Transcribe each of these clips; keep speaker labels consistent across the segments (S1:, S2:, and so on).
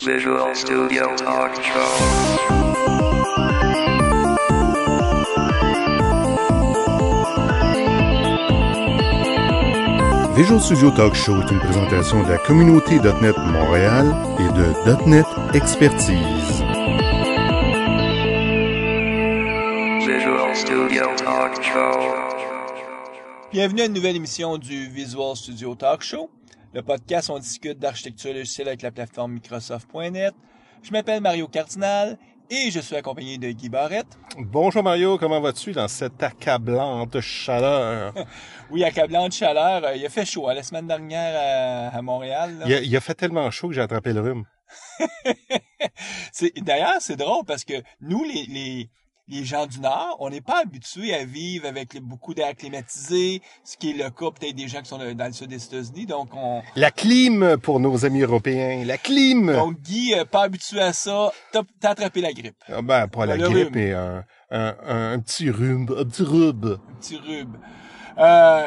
S1: Visual Studio Talk Show.
S2: Visual Studio Talk Show est une présentation de la communauté .NET Montréal et de .NET Expertise.
S1: Visual Studio Talk Show.
S3: Bienvenue à une nouvelle émission du Visual Studio Talk Show. Le podcast, on discute d'architecture logicielle avec la plateforme Microsoft.net. Je m'appelle Mario Cardinal et je suis accompagné de Guy Barrette.
S2: Bonjour Mario, comment vas-tu dans cette accablante chaleur?
S3: Oui, accablante chaleur. Il a fait chaud la semaine dernière à Montréal.
S2: Il a fait tellement chaud que j'ai attrapé le rhume.
S3: D'ailleurs, c'est drôle parce que nous, les gens du Nord, on n'est pas habitués à vivre avec beaucoup d'air climatisé, ce qui est le cas peut-être des gens qui sont dans le sud des États-Unis. Donc,
S2: La clim pour nos amis européens, la clim!
S3: Donc, Guy, pas habitué à ça, t'as attrapé la grippe.
S2: Ah ben, pas la
S3: le
S2: grippe,
S3: rhume.
S2: mais un petit rhume, un petit rhume.
S3: Un petit rhume.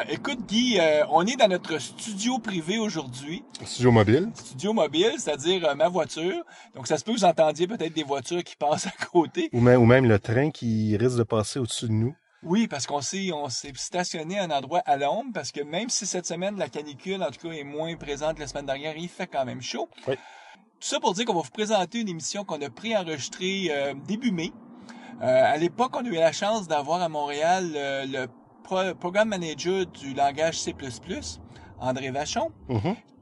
S3: Écoute, Guy, on est dans notre studio privé aujourd'hui.
S2: Studio mobile.
S3: Studio mobile, c'est-à-dire ma voiture. Donc, ça se peut que vous entendiez peut-être des voitures qui passent à côté.
S2: Ou même le train qui risque de passer au-dessus de nous.
S3: Oui, parce on s'est stationné à un endroit à l'ombre, parce que même si cette semaine, la canicule, en tout cas, est moins présente que la semaine dernière, il fait quand même chaud.
S2: Oui.
S3: Tout ça pour dire qu'on va vous présenter une émission qu'on a préenregistrée début mai. À l'époque, on a eu la chance d'avoir à Montréal le programme manager du langage C++, André Vachon,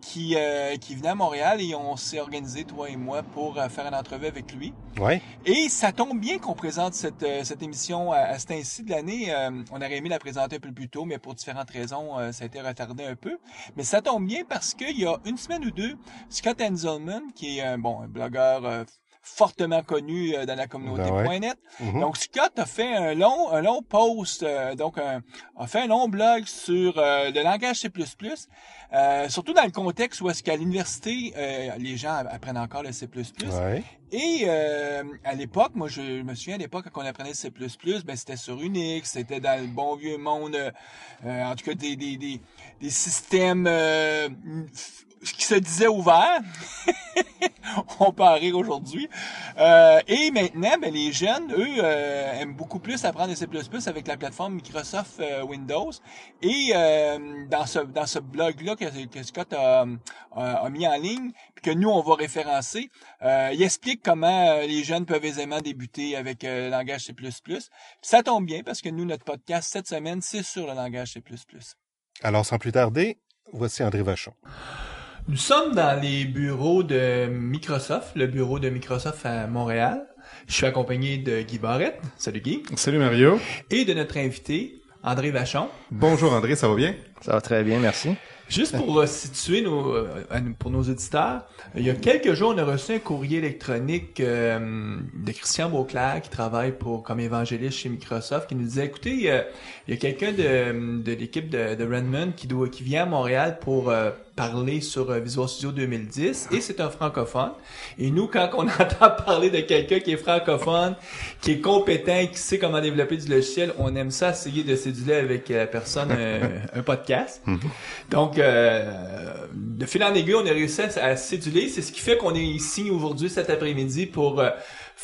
S3: qui venait à Montréal et on s'est organisé, toi et moi, pour faire une entrevue avec lui.
S2: Ouais.
S3: Et ça tombe bien qu'on présente cette émission à ce temps-ci de l'année. On aurait aimé la présenter un peu plus tôt, mais pour différentes raisons, ça a été retardé un peu. Mais ça tombe bien parce qu'il y a une semaine ou deux, Scott Hanselman, qui est un blogueur fortement connu dans la communauté .NET. Donc, Scott a fait un long post, a fait un long blog sur le langage C++, surtout dans le contexte où est-ce qu'à l'université, les gens apprennent encore le C++.
S2: Ouais.
S3: Et à l'époque, moi je me souviens à l'époque quand on apprenait le C++, ben c'était sur Unix, c'était dans le bon vieux monde, en tout cas des systèmes qui se disaient ouverts. On peut en rire aujourd'hui. Et maintenant, ben les jeunes, eux, aiment beaucoup plus apprendre le C++ avec la plateforme Microsoft Windows. Et dans ce blog-là que Scott a mis en ligne, puis que nous, on va référencer, il explique comment les jeunes peuvent aisément débuter avec le langage C++. Puis ça tombe bien parce que nous, notre podcast cette semaine, c'est sur le langage C++.
S2: Alors, sans plus tarder, voici André Vachon.
S3: Nous sommes dans les bureaux de Microsoft, le bureau de Microsoft à Montréal. Je suis accompagné de Guy Barrette. Salut Guy.
S4: Salut Mario.
S3: Et de notre invité, André Vachon.
S4: Bonjour André, ça va bien?
S5: Ça va très bien, merci.
S3: Juste pour situer pour nos auditeurs, il y a quelques jours, on a reçu un courrier électronique de Christian Beauclerc qui travaille comme évangéliste chez Microsoft, qui nous disait, écoutez, il y a quelqu'un de l'équipe de Redmond qui vient à Montréal pour parler sur Visual Studio 2010 et c'est un francophone. Et nous, quand on entend parler de quelqu'un qui est francophone, qui est compétent, qui sait comment développer du logiciel, on aime ça essayer de séduire avec la personne un podcast. Donc, de fil en aiguille, on a réussi à séduler. C'est ce qui fait qu'on est ici aujourd'hui cet après-midi pour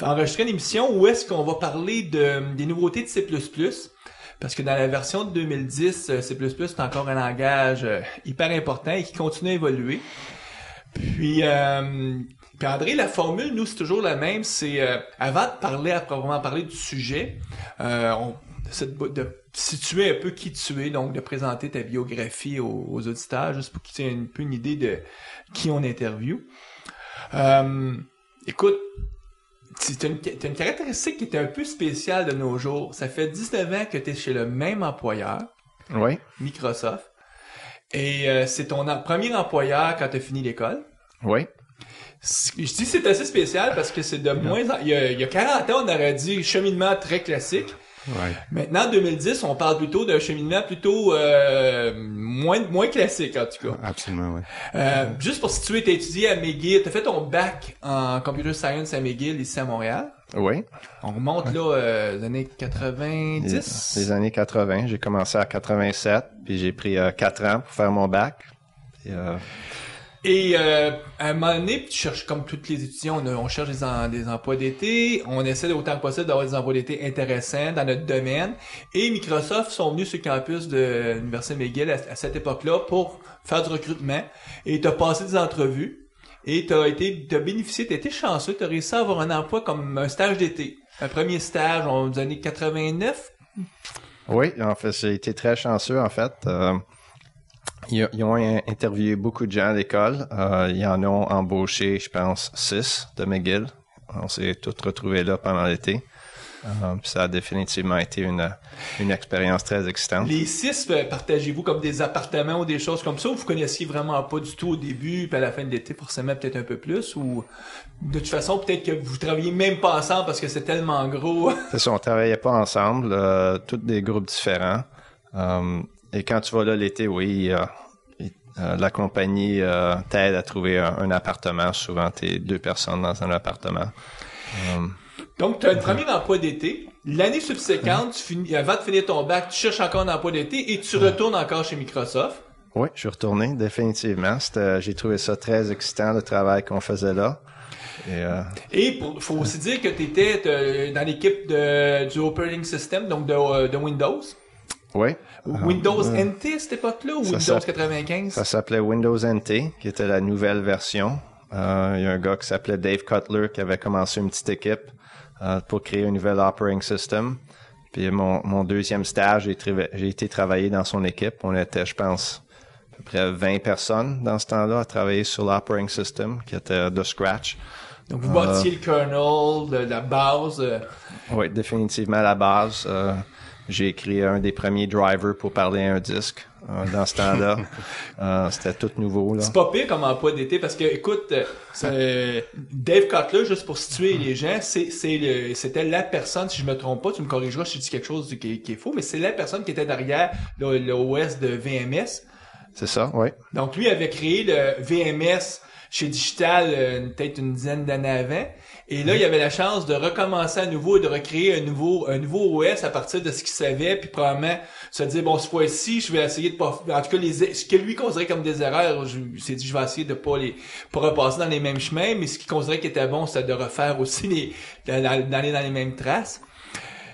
S3: enregistrer une émission où est-ce qu'on va parler des nouveautés de C++. Parce que dans la version de 2010, C++ c'est encore un langage hyper important et qui continue à évoluer. Puis André, la formule, nous, c'est toujours la même. C'est avant de parler, à proprement parler du sujet, de situer un peu qui tu es, donc de présenter ta biographie aux auditeurs, juste pour qu'ils aient un peu une idée de qui on interviewe. Écoute, t'as une caractéristique qui est un peu spéciale de nos jours. Ça fait 19 ans que tu es chez le même employeur,
S5: Oui.
S3: Microsoft, et c'est ton premier employeur quand tu as fini l'école.
S5: Oui.
S3: Je dis que c'est assez spécial parce que c'est de moins il y a 40 ans, on aurait dit cheminement très classique.
S2: Ouais.
S3: Maintenant, en 2010, on parle plutôt d'un cheminement plutôt moins classique, en tout cas.
S2: Absolument, oui.
S3: Juste pour situer, t'as étudié à McGill, t'as fait ton bac en Computer Science à McGill, ici à Montréal.
S5: Oui.
S3: On remonte là, les années 90.
S5: Les années 80. J'ai commencé à 87, puis j'ai pris 4 ans pour faire mon bac. Et,
S3: Et à un moment donné, tu cherches, comme tous les étudiants, on cherche des emplois d'été, on essaie autant que possible d'avoir des emplois d'été intéressants dans notre domaine. Et Microsoft sont venus sur le campus de l'Université McGill à cette époque-là pour faire du recrutement. Et tu as passé des entrevues et t'as bénéficié, t'as été chanceux, t'as réussi à avoir un emploi comme un stage d'été. Un premier stage en années 89.
S5: Oui, en fait, j'ai été très chanceux, en fait. Ils ont interviewé beaucoup de gens à l'école. Ils en ont embauché, je pense, 6 de McGill. On s'est tous retrouvés là pendant l'été. Puis ça a définitivement été une expérience très excitante.
S3: Les 6, partagez-vous comme des appartements ou des choses comme ça, ou vous connaissiez vraiment pas du tout au début, puis à la fin de l'été, forcément, peut-être un peu plus, ou de toute façon, peut-être que vous travailliez même pas ensemble parce que c'est tellement gros.
S5: C'est ça, on travaillait pas ensemble, tous des groupes différents. Et quand tu vas là l'été, oui, la compagnie t'aide à trouver un appartement. Souvent, t'es 2 personnes dans un appartement.
S3: Donc, tu as un premier emploi d'été. L'année subséquente, avant de finir ton bac, tu cherches encore un emploi d'été et tu retournes encore chez Microsoft.
S5: Oui, je suis retourné, définitivement. J'ai trouvé ça très excitant, le travail qu'on faisait là.
S3: Et faut aussi dire que tu étais dans l'équipe du operating system, donc de Windows.
S5: Oui.
S3: Windows NT à cette époque-là ou Windows 95?
S5: Ça s'appelait Windows NT, qui était la nouvelle version. Il y a un gars qui s'appelait Dave Cutler qui avait commencé une petite équipe pour créer un nouvel operating system. Puis mon deuxième stage, j'ai été travailler dans son équipe. On était, je pense, à peu près 20 personnes dans ce temps-là à travailler sur l'operating system qui était de scratch.
S3: Donc vous bâtiez le kernel, la base.
S5: Oui, définitivement la base. J'ai créé un des premiers drivers pour parler à un disque dans ce temps-là. C'était tout nouveau, là.
S3: C'est pas pire comme emploi d'été parce que, écoute, Dave Cutler, juste pour situer les gens, c'était la personne, si je me trompe pas, tu me corrigeras si je dis quelque chose qui est faux, mais c'est la personne qui était derrière l'OS de VMS.
S5: C'est ça, oui.
S3: Donc lui avait créé le VMS chez Digital peut-être une dizaine d'années avant. Et là, il avait la chance de recommencer à nouveau et de recréer un nouveau OS à partir de ce qu'il savait, puis probablement se dire, bon, cette fois-ci, je vais essayer de pas... En tout cas, ce que lui considérait comme des erreurs, il s'est dit, je vais essayer de pas repasser dans les mêmes chemins, mais ce qu'il considérait qui était bon, c'était de refaire aussi d'aller dans les mêmes traces.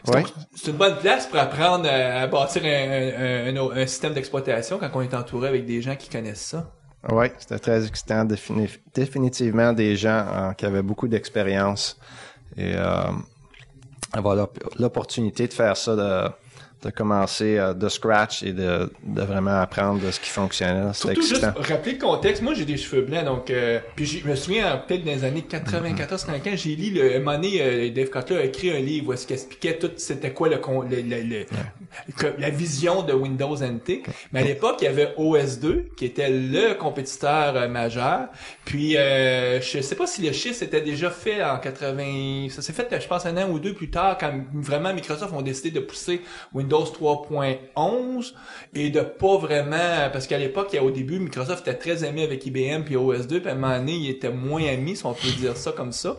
S5: Oui.
S3: C'est une bonne place pour apprendre à bâtir un système d'exploitation quand on est entouré avec des gens qui connaissent ça.
S5: Oui, c'était très excitant. Définitivement des gens qui avaient beaucoup d'expérience et avoir l'opportunité de faire ça, de commencer de scratch et de vraiment apprendre de ce qui fonctionnait. C'était excitant.
S3: Juste rappeler le contexte. Moi, j'ai des cheveux blancs, donc puis je me souviens peut-être dans les années 94-95, j'ai lu un moment donné, Dave Cutler a écrit un livre où est-ce qu'il expliquait tout c'était quoi la vision de Windows NT. Mais à l'époque, il y avait OS2 qui était le compétiteur majeur. Puis je sais pas si le chiffre s'était déjà fait en 80. Ça s'est fait, je pense, un an ou deux plus tard quand vraiment Microsoft ont décidé de pousser Windows 3.11 et de pas vraiment, parce qu'à l'époque, au début, Microsoft était très ami avec IBM puis OS2, puis à un moment donné, il était moins ami, si on peut dire ça comme ça.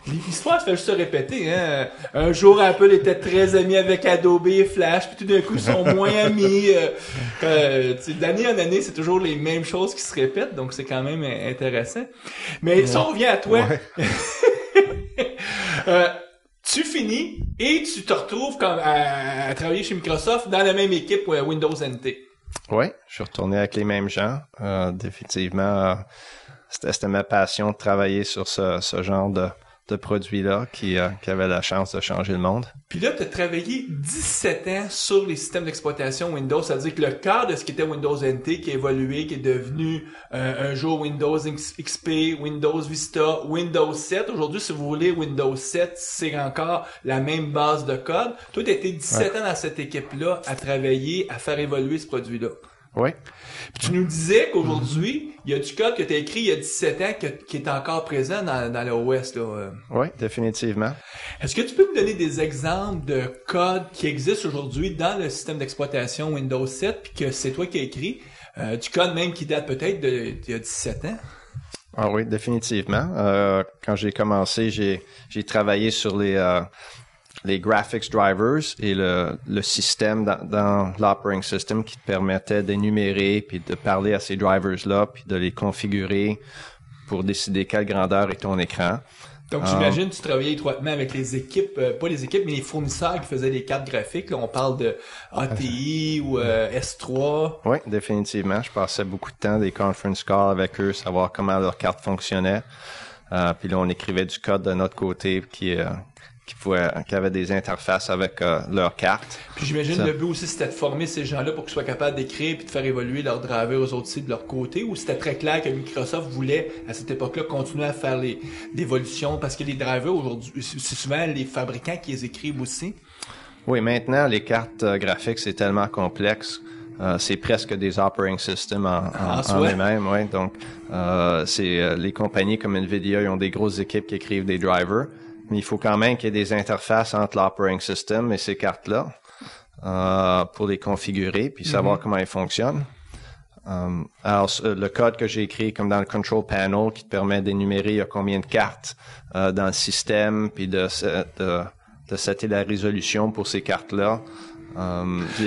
S3: L'histoire se fait juste se répéter, hein. Un jour, Apple était très ami avec Adobe et Flash, puis tout d'un coup, ils sont moins amis. D'année en année, c'est toujours les mêmes choses qui se répètent, donc c'est quand même intéressant. Mais si on revient à toi, tu finis et tu te retrouves à travailler chez Microsoft dans la même équipe Windows NT.
S5: Oui, je suis retourné avec les mêmes gens. Définitivement, c'était ma passion de travailler sur ce genre de produit-là qui avait la chance de changer le monde.
S3: Puis là, tu as travaillé 17 ans sur les systèmes d'exploitation Windows, c'est-à-dire que le cœur de ce qui était Windows NT qui a évolué, qui est devenu un jour Windows XP, Windows Vista, Windows 7. Aujourd'hui, si vous voulez, Windows 7, c'est encore la même base de code. Toi, tu as été 17 ans dans cette équipe-là à travailler, à faire évoluer ce produit-là.
S5: Oui.
S3: Puis tu nous disais qu'aujourd'hui, il y a du code que tu as écrit il y a 17 ans qui est encore présent dans l'OS, là.
S5: Oui, définitivement.
S3: Est-ce que tu peux me donner des exemples de code qui existent aujourd'hui dans le système d'exploitation Windows 7 puis que c'est toi qui as écrit? Du code même qui date peut-être d'il y a 17 ans?
S5: Ah oui, définitivement. Quand j'ai commencé, j'ai travaillé sur les graphics drivers et le système dans l'operating system qui te permettait d'énumérer puis de parler à ces drivers-là puis de les configurer pour décider quelle grandeur est ton écran.
S3: Donc, j'imagine que tu travaillais étroitement avec les équipes, pas les équipes, mais les fournisseurs qui faisaient les cartes graphiques. Là, on parle de ATI ou S3.
S5: Oui, définitivement. Je passais beaucoup de temps des conference calls avec eux, savoir comment leur carte fonctionnait. Puis là, on écrivait du code de notre côté qui avait des interfaces avec leur carte.
S3: Puis j'imagine le but aussi, c'était de former ces gens-là pour qu'ils soient capables d'écrire puis de faire évoluer leurs drivers aux autres sites de leur côté, ou c'était très clair que Microsoft voulait, à cette époque-là, continuer à faire l'évolution, parce que les drivers, aujourd'hui, c'est souvent les fabricants qui les écrivent aussi.
S5: Oui, maintenant, les cartes graphiques, c'est tellement complexe. C'est presque des operating systems en eux-mêmes. Ouais. Donc, les compagnies comme NVIDIA, ils ont des grosses équipes qui écrivent des drivers. Mais il faut quand même qu'il y ait des interfaces entre l'operating system et ces cartes-là pour les configurer puis savoir comment ils fonctionnent. Alors, le code que j'ai écrit comme dans le control panel qui te permet d'énumérer il y a combien de cartes dans le système puis de setter la résolution pour ces cartes-là.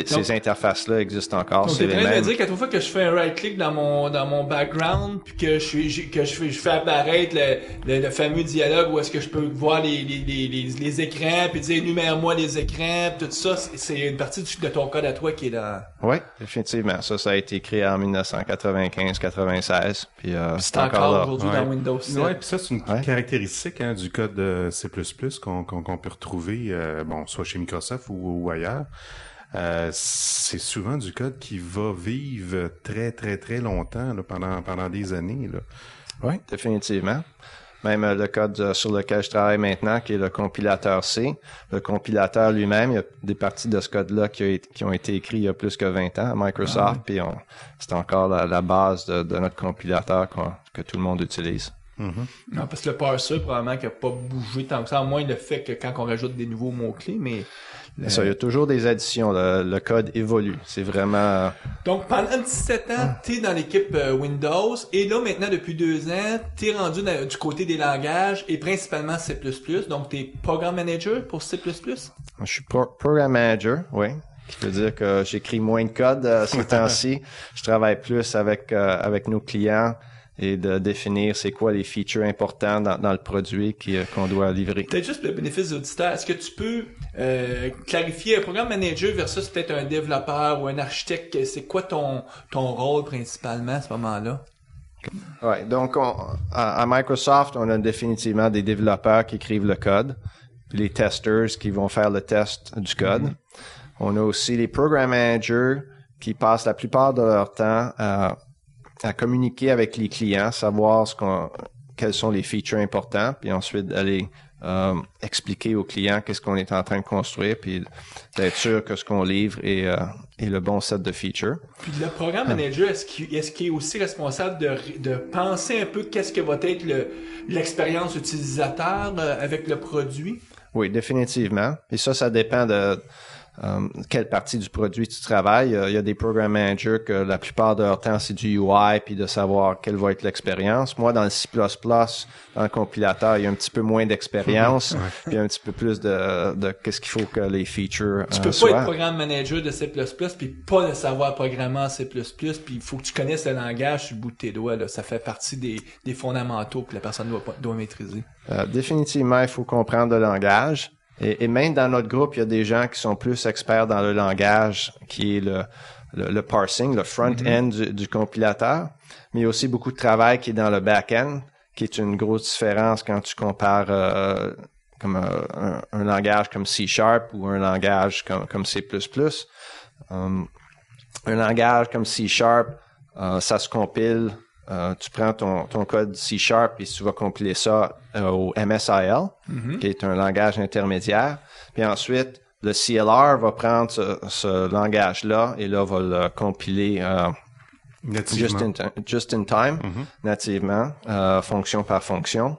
S5: Ces interfaces-là existent encore.
S3: Donc, t'es en train de dire qu'à toute fois que je fais un right-click dans mon background, puis que je fais apparaître le fameux dialogue où est-ce que je peux voir les écrans, puis dire énumère-moi les écrans, puis tout ça, c'est une partie de ton code à toi qui est dans...
S5: Oui, définitivement. Ça a été créé en 1995-96. Puis
S3: c'est encore là aujourd'hui dans Windows 7.
S2: Oui, puis ça, c'est une caractéristique du code C++ qu'on peut retrouver, soit chez Microsoft ou ailleurs. C'est souvent du code qui va vivre très, très, très longtemps là, pendant des années. Là.
S5: Oui, définitivement. Même le code sur lequel je travaille maintenant, qui est le compilateur C. Le compilateur lui-même, il y a des parties de ce code-là qui ont été écrites il y a plus que 20 ans à Microsoft, puis c'est encore la base de notre compilateur que tout le monde utilise.
S3: Non, parce que le parser, probablement, qui n'a pas bougé tant que ça, à moins le fait que quand on rajoute des nouveaux mots-clés, mais...
S5: Ça, il y a toujours des additions. Le code évolue. C'est vraiment...
S3: Donc, pendant 17 ans, t'es dans l'équipe Windows, et là, maintenant, depuis 2 ans, t'es rendu du côté des langages, et principalement C++, donc t'es Program Manager pour C++?
S5: Je suis Program Manager, oui. Qui veut dire que j'écris moins de code ces temps-ci. Je travaille plus avec nos clients et de définir c'est quoi les features importants dans le produit qu'on doit livrer.
S3: Peut-être juste pour le bénéfice des auditeurs, est-ce que tu peux clarifier un programme manager versus peut-être un développeur ou un architecte? C'est quoi ton rôle principalement à ce moment-là?
S5: Ouais, donc à Microsoft, on a définitivement des développeurs qui écrivent le code, puis les testers qui vont faire le test du code. On a aussi les program managers qui passent la plupart de leur temps à communiquer avec les clients, savoir quels sont les features importants, puis ensuite aller expliquer aux clients qu'est-ce qu'on est en train de construire, puis d'être sûr que ce qu'on livre est le bon set de features.
S3: Puis le programme manager, est-ce qu'il est aussi responsable de penser un peu qu'est-ce que va être l'expérience utilisateur avec le produit?
S5: Oui, définitivement. Et ça dépend de quelle partie du produit tu travailles. Il y a des program managers que la plupart de leur temps, c'est du UI puis de savoir quelle va être l'expérience. Moi, dans le C++, dans le compilateur, il y a un petit peu moins d'expérience puis un petit peu plus de qu'est-ce qu'il faut que les features
S3: Tu peux
S5: soient.
S3: pas être programme manager de C++ puis pas le savoir programmer en C++, puis il faut que tu connaisses le langage sur le bout de tes doigts. Là. Ça fait partie des fondamentaux que la personne doit maîtriser.
S5: Définitivement, il faut comprendre le langage. Et même dans notre groupe, il y a des gens qui sont plus experts dans le langage, qui est le parsing, le front-end du compilateur. Mais il y a aussi beaucoup de travail qui est dans le back-end, qui est une grosse différence quand tu compares comme un langage comme C# ou un langage comme C++. Un langage comme C#, ça se compile. Tu prends ton code C# et tu vas compiler ça au MSIL, qui est un langage intermédiaire. Puis ensuite, le CLR va prendre ce langage-là et là va le compiler just in time, nativement, fonction par fonction.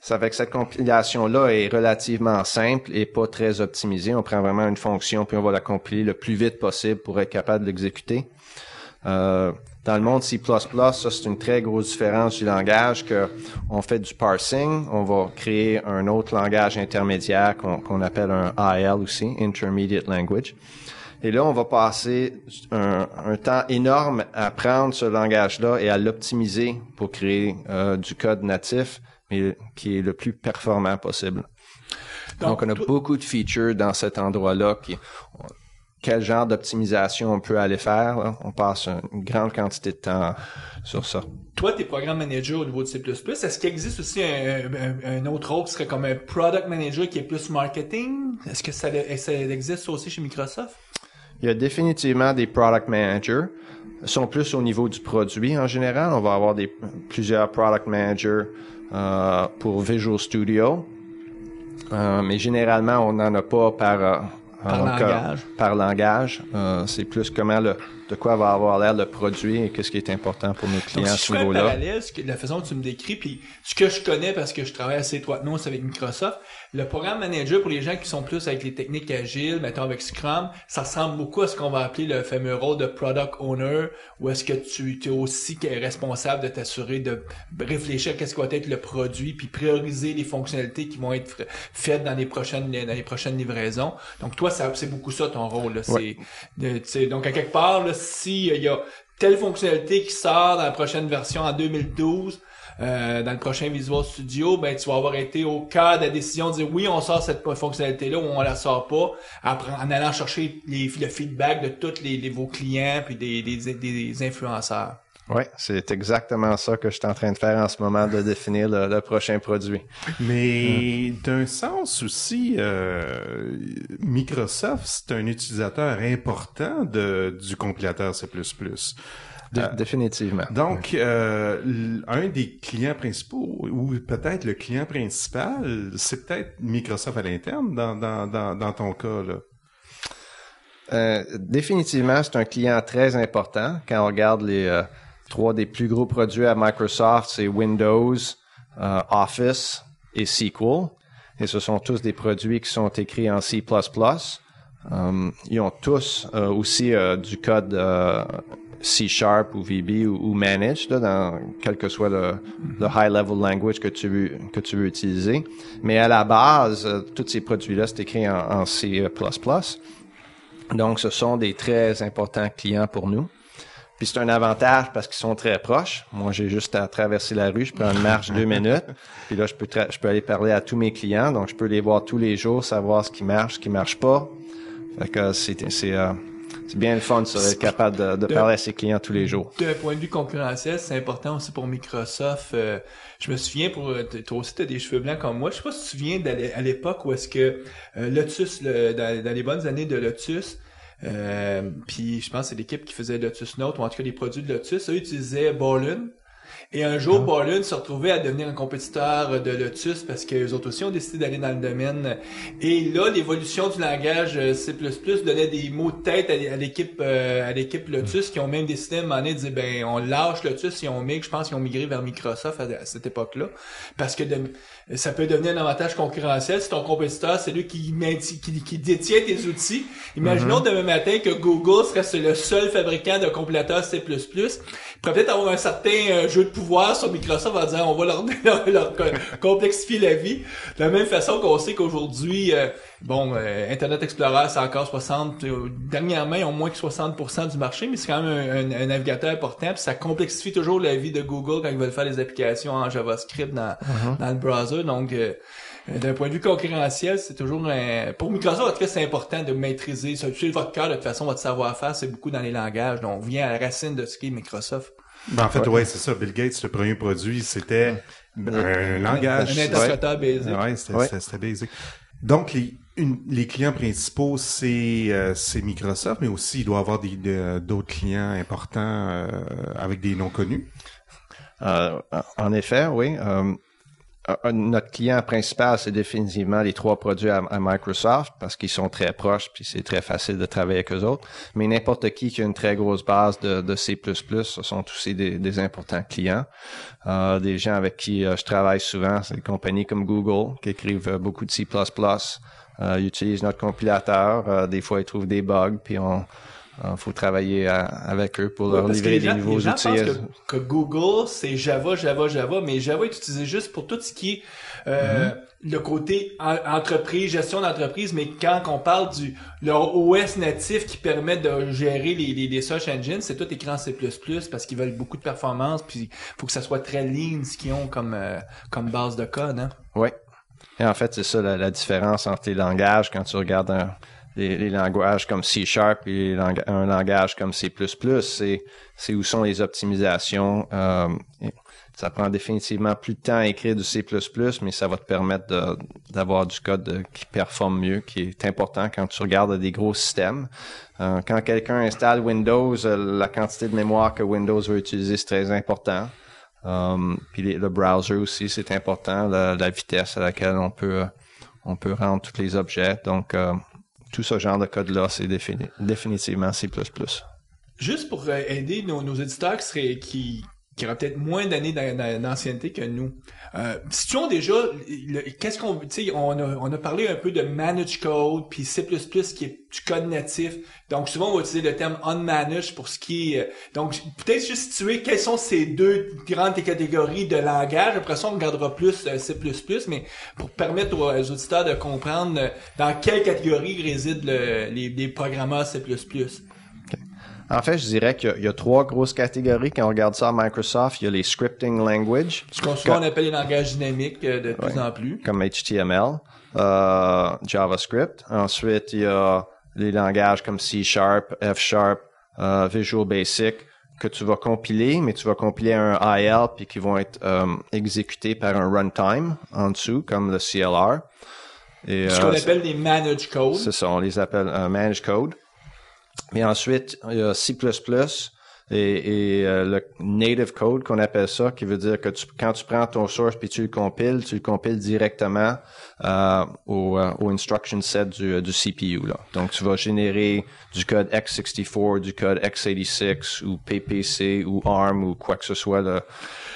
S5: Ça fait que cette compilation-là est relativement simple et pas très optimisée. On prend vraiment une fonction puis on va la compiler le plus vite possible pour être capable de l'exécuter. Dans le monde C++, ça, c'est une très grosse différence du langage que on fait du parsing. On va créer un autre langage intermédiaire qu'on appelle un IL aussi, Intermediate Language. Et là, on va passer un temps énorme à prendre ce langage-là et à l'optimiser pour créer du code natif, mais qui est le plus performant possible. Donc on a beaucoup de features dans cet endroit-là quel genre d'optimisation on peut aller faire, là. On passe une grande quantité de temps sur ça.
S3: Toi, t'es programme manager au niveau de C++. Est-ce qu'il existe aussi un autre rôle qui serait comme un product manager qui est plus marketing? Est-ce que ça existe aussi chez Microsoft?
S5: Il y a définitivement des product managers. Ils sont plus au niveau du produit en général. On va avoir plusieurs product managers pour Visual Studio. Mais généralement, on n'en a pas par langage. C'est plus comment de quoi va avoir l'air le produit et qu'est-ce qui est important pour nos clients à ce niveau-là.
S3: Donc, si je fais un parallèle, la façon dont tu me décris, puis ce que je connais parce que je travaille assez étroitement avec Microsoft, le programme manager pour les gens qui sont plus avec les techniques agiles, mettons avec Scrum, ça ressemble beaucoup à ce qu'on va appeler le fameux rôle de product owner, où est-ce que tu es aussi responsable de t'assurer de réfléchir à qu'est-ce qui va être le produit, puis prioriser les fonctionnalités qui vont être faites dans les prochaines livraisons. Donc toi, c'est beaucoup ça ton rôle. Là.
S5: Ouais.
S3: Donc à quelque part, là, si il y a telle fonctionnalité qui sort dans la prochaine version en 2012, dans le prochain Visual Studio, ben tu vas avoir été au cœur de la décision de dire oui, on sort cette fonctionnalité-là ou on la sort pas, en allant chercher le feedback de tous vos clients puis des influenceurs.
S5: Oui, c'est exactement ça que je suis en train de faire en ce moment, de définir le prochain produit.
S2: Mais d'un sens aussi, Microsoft, c'est un utilisateur important du compilateur C++.
S5: Définitivement.
S2: Donc, un des clients principaux, ou peut-être le client principal, c'est peut-être Microsoft à l'interne dans ton cas, là.
S5: Définitivement, c'est un client très important. Quand on regarde les 3 des plus gros produits à Microsoft, c'est Windows, Office et SQL. Et ce sont tous des produits qui sont écrits en C++. Ils ont tous aussi du code C# ou VB ou Managed, là, dans quel que soit le high-level language que tu veux utiliser. Mais à la base, tous ces produits-là, c'est écrit en C++. Donc, ce sont des très importants clients pour nous. Puis c'est un avantage parce qu'ils sont très proches. Moi, j'ai juste à traverser la rue, je prends une marche 2 minutes. Puis là, je peux aller parler à tous mes clients. Donc, je peux les voir tous les jours, savoir ce qui marche pas. Fait que c'est bien le fun, ça, d'être capable de parler à ses clients tous les jours.
S3: D'un point de vue concurrentiel, c'est important aussi pour Microsoft. Je me souviens, toi aussi, t'as des cheveux blancs comme moi. Je sais pas si tu te souviens à l'époque où est-ce que Lotus, dans les bonnes années de Lotus, puis je pense que c'est l'équipe qui faisait Lotus Note, ou en tout cas les produits de Lotus, eux utilisaient Ballon. Et un jour, Ballon se retrouvait à devenir un compétiteur de Lotus parce qu'eux autres aussi ont décidé d'aller dans le domaine. Et là, l'évolution du langage C++ donnait des mots de tête à l'équipe Lotus qui ont même décidé à un moment donné de dire, ben, on lâche Lotus et je pense qu'ils ont migré vers Microsoft à cette époque-là. Parce que ça peut devenir un avantage concurrentiel si ton compétiteur, c'est lui qui détient tes outils. Imaginons demain matin que Google serait le seul fabricant de compilateurs C++. Il pourrait peut-être avoir un certain jeu de pouvoir sur Microsoft en disant on va leur complexifier la vie. De la même façon qu'on sait qu'aujourd'hui, Internet Explorer, c'est encore 60, dernièrement, ils ont moins que 60% du marché, mais c'est quand même un navigateur important, puis ça complexifie toujours la vie de Google quand ils veulent faire des applications en JavaScript dans le browser. Donc, d'un point de vue concurrentiel, c'est toujours pour Microsoft, en tout cas, c'est important de maîtriser. C'est votre cœur, de toute façon, votre savoir-faire, c'est beaucoup dans les langages. Donc, on vient à la racine de ce qu'est Microsoft.
S2: Ben, en fait, ouais, c'est ça. Bill Gates, le premier produit, c'était un langage.
S3: Un interpréteur basic.
S2: Ouais, c'était basic. Donc, les clients principaux, c'est Microsoft, mais aussi, il doit y avoir d'autres clients importants avec des noms connus.
S5: En effet, oui. Notre client principal, c'est définitivement les 3 produits à Microsoft parce qu'ils sont très proches puis c'est très facile de travailler avec eux autres. Mais n'importe qui a une très grosse base de C++, ce sont tous des importants clients. Des gens avec qui je travaille souvent, c'est des compagnies comme Google qui écrivent beaucoup de C++. Ils utilisent notre compilateur. Des fois, ils trouvent des bugs puis faut travailler avec eux pour
S3: Ouais,
S5: leur
S3: parce que
S5: livrer
S3: les gens,
S5: des nouveaux
S3: les gens
S5: outils.
S3: pensent que Google, c'est Java, mais Java est utilisé juste pour tout ce qui est le côté entreprise, gestion d'entreprise, mais quand on parle leur OS natif qui permet de gérer les search engines, c'est tout écrit en C++ parce qu'ils veulent beaucoup de performance, puis il faut que ça soit très lean ce qu'ils ont comme base de code. Hein?
S5: Oui. Et en fait, c'est ça la différence entre les langages quand tu regardes les langages comme C# et un langage comme C++, c'est où sont les optimisations. Ça prend définitivement plus de temps à écrire du C++, mais ça va te permettre d'avoir du code qui performe mieux, qui est important quand tu regardes des gros systèmes. Quand quelqu'un installe Windows, la quantité de mémoire que Windows va utiliser, c'est très important. Puis le browser aussi, c'est important, la vitesse à laquelle on peut rendre tous les objets. Donc, tout ce genre de code-là, c'est définitivement C++.
S3: Juste pour aider nos éditeurs qui auraient peut-être moins d'années d'ancienneté que nous. Situons déjà, qu'est-ce qu'on, tu sais, on a parlé un peu de managed code, puis C++ qui est du code natif. Donc, souvent, on va utiliser le terme unmanaged pour ce qui est, donc, peut-être juste situer quelles sont ces deux grandes catégories de langage. Après ça, on regardera plus C++, mais pour permettre aux auditeurs de comprendre dans quelle catégorie résident les programmeurs C++.
S5: En fait, je dirais qu'il y a trois grosses catégories. Quand on regarde ça à Microsoft, il y a les scripting languages.
S3: Ce qu'on souvent appelle les langages dynamiques de plus en plus.
S5: Comme HTML, JavaScript. Ensuite, il y a les langages comme C#, F#, Visual Basic, que tu vas compiler, mais tu vas compiler un IL puis qui vont être exécutés par un runtime en dessous, comme le CLR. Et,
S3: ce qu'on appelle des managed code.
S5: C'est ça, on les appelle managed code. Mais ensuite, il y a C++ et le native code qu'on appelle ça, qui veut dire que quand tu prends ton source puis tu le compiles directement au instruction set du CPU là. Donc tu vas générer du code x64, du code x86 ou PPC ou ARM ou quoi que ce soit là,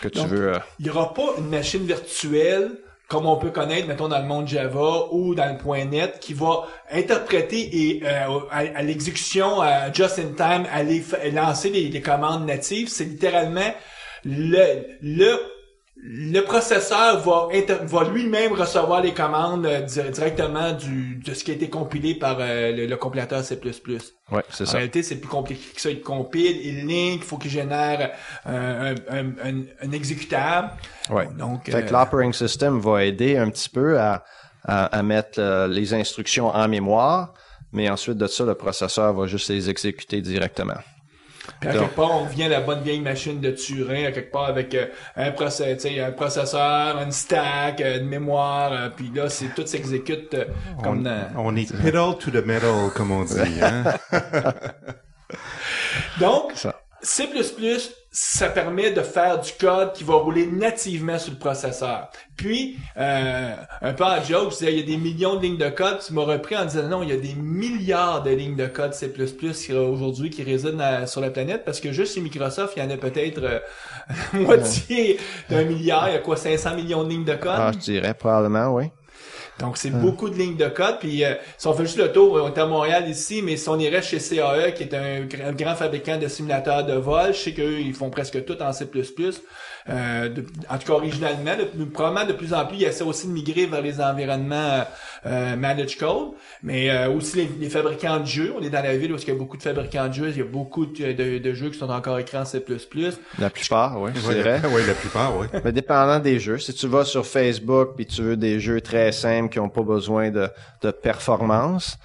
S5: que tu veux.
S3: Il n'y aura pas une machine virtuelle comme on peut connaître, mettons, dans le monde Java ou dans le .NET, qui va interpréter et à l'exécution just in time, aller lancer les commandes natives. C'est littéralement le processeur va lui-même recevoir les commandes directement de ce qui a été compilé par le compilateur C++.
S5: Ouais, c'est ça.
S3: En réalité, c'est plus compliqué que ça. Il compile, il link, il faut qu'il génère un exécutable.
S5: Ouais.
S3: Donc,
S5: fait que l'operating system va aider un petit peu à mettre les instructions en mémoire, mais ensuite de ça, le processeur va juste les exécuter directement.
S3: Puis à quelque part, on revient à la bonne vieille machine de Turing, à quelque part avec un processeur, une stack, une mémoire, puis là, tout s'exécute comme dans...
S2: On est pedal to the metal, comme on dit. Hein?
S3: Donc, C++, ça permet de faire du code qui va rouler nativement sur le processeur. Puis, un peu en joke, je disais, il y a des millions de lignes de code. Tu m'as repris en disant, non, il y a des milliards de lignes de code C++ aujourd'hui qui résident sur la planète, parce que juste chez Microsoft, il y en a peut-être moitié d'un milliard. Il y a quoi, 500 millions de lignes de code?
S5: Ah, je dirais probablement, oui.
S3: Donc, c'est beaucoup de lignes de code. Puis, si on fait juste le tour, on est à Montréal ici, mais si on irait chez CAE, qui est un grand fabricant de simulateurs de vol, je sais qu'eux, ils font presque tout en C++. En tout cas, originalement, probablement de plus en plus, il essaie aussi de migrer vers les environnements managed code, mais aussi les fabricants de jeux. On est dans la ville où il y a beaucoup de fabricants de jeux, il y a beaucoup de jeux qui sont encore écrits en C++.
S5: La plupart, oui, c'est vrai.
S2: Oui, la plupart, oui.
S5: Mais dépendant des jeux, si tu vas sur Facebook puis tu veux des jeux très simples qui n'ont pas besoin de performance,